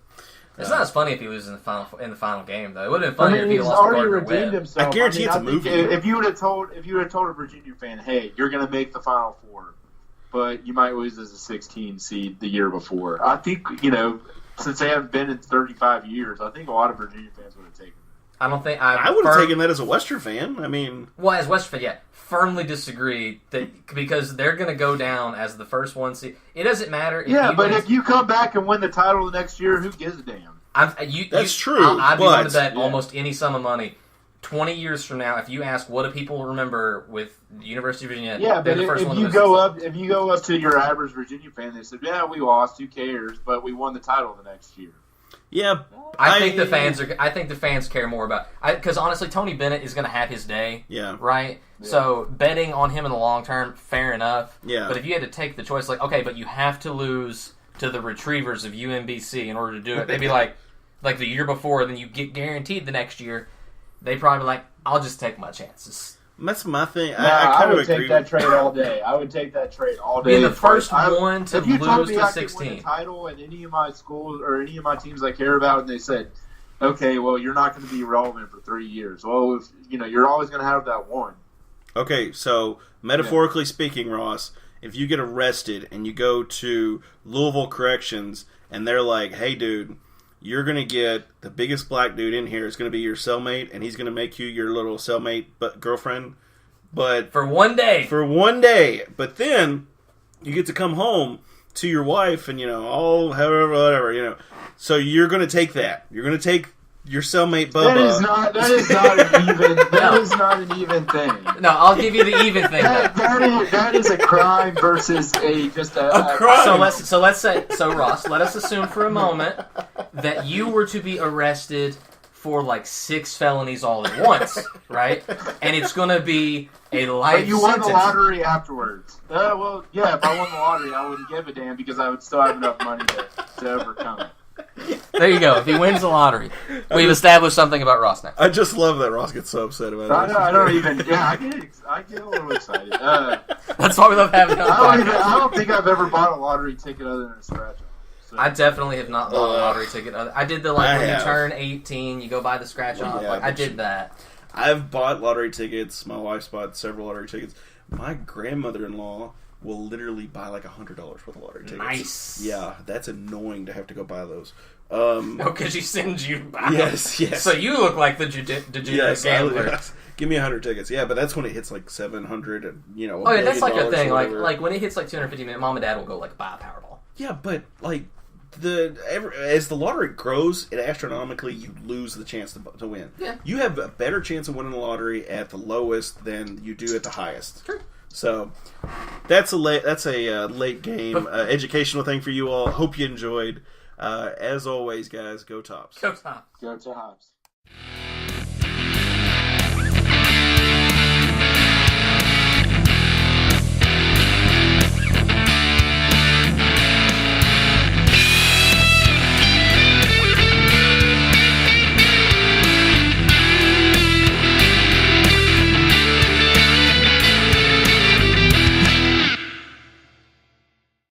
it's not as funny if he loses in the final game, though. It would have been funnier if he he's lost to already Gardner redeemed Webb. himself. I guarantee it's a think movie. If you would have told a Virginia fan, hey, you're going to make the Final Four, but you might lose as a 16 seed the year before. I think, since they haven't been in 35 years, I think a lot of Virginia fans would have taken it. I don't think I would have taken that as a Western fan. I mean... Well, as West fan, firmly disagree because they're going to go down as the first one seed. It doesn't matter. If you come back and win the title the next year, who gives a damn? That's true. I'd be willing to bet Yeah. almost any sum of money. 20 years from now, if you ask what do people remember with the University of Virginia, Yeah, they're but the first if one you to go lose. up to your average Virginia fan, they said, "Yeah, we lost. Who cares?" But we won the title the next year. Yeah. I think the fans care more about because honestly, Tony Bennett is going to have his day. Yeah. Right. Yeah. So betting on him in the long term, fair enough. Yeah. But if you had to take the choice, like okay, but you have to lose to the Retrievers of UMBC in order to do it, they'd be like the year before, then you get guaranteed the next year. They probably be like, I'll just take my chances. That's my thing. I kind of would agree. take that trade all day. I would take that trade all day. Being the first one to if you told lose me to I could 16. win the title at any of my schools or any of my teams I care about, and they said, "Okay, well, you're not going to be relevant for 3 years." Well, if you're always going to have that one. Okay, so metaphorically speaking, Ross, if you get arrested and you go to Louisville Corrections and they're like, "Hey, dude, you're going to get the biggest black dude in here is going to be your cellmate, and he's going to make you your little cellmate girlfriend, but For one day. But then you get to come home to your wife and, whatever. So you're going to take that. You're going to take your cellmate Bubba. That is not an even thing. No, I'll give you the even thing. That is a crime versus a crime. So Ross, let us assume for a moment that you were to be arrested for like 6 felonies all at once, right? And it's going to be a life But you won sentence. the lottery afterwards. If I won the lottery, I wouldn't give a damn because I would still have enough money to overcome it. There you go. If he wins the lottery, we've established something about Ross now. I just love that Ross gets so upset about it. I don't even. Yeah, I get a little excited. That's why we love having him on the podcast. I don't think I've ever bought a lottery ticket other than a scratch off. So. I definitely have not bought a lottery ticket. I did the when you have. turn 18, you go buy the scratch off. Yeah, I did that. I've bought lottery tickets. My wife's bought several lottery tickets. My grandmother-in-law will literally buy like $100 worth of lottery tickets. Nice. Yeah, that's annoying to have to go buy those. No, because she sends you. Yes. So you look like the degenerate gambler. Yes. Give me 100 tickets. Yeah, but that's when it hits like 700 and, Oh yeah, that's like a $1 thing. or whatever. Like when it hits like 250 minutes, mom and dad will go like buy a Powerball. Yeah, but like as the lottery grows, it astronomically you lose the chance to win. Yeah. You have a better chance of winning the lottery at the lowest than you do at the highest. True. So that's a late game educational thing for you all. Hope you enjoyed. As always, guys, go Tops. Go Tom. Go to Hobbs.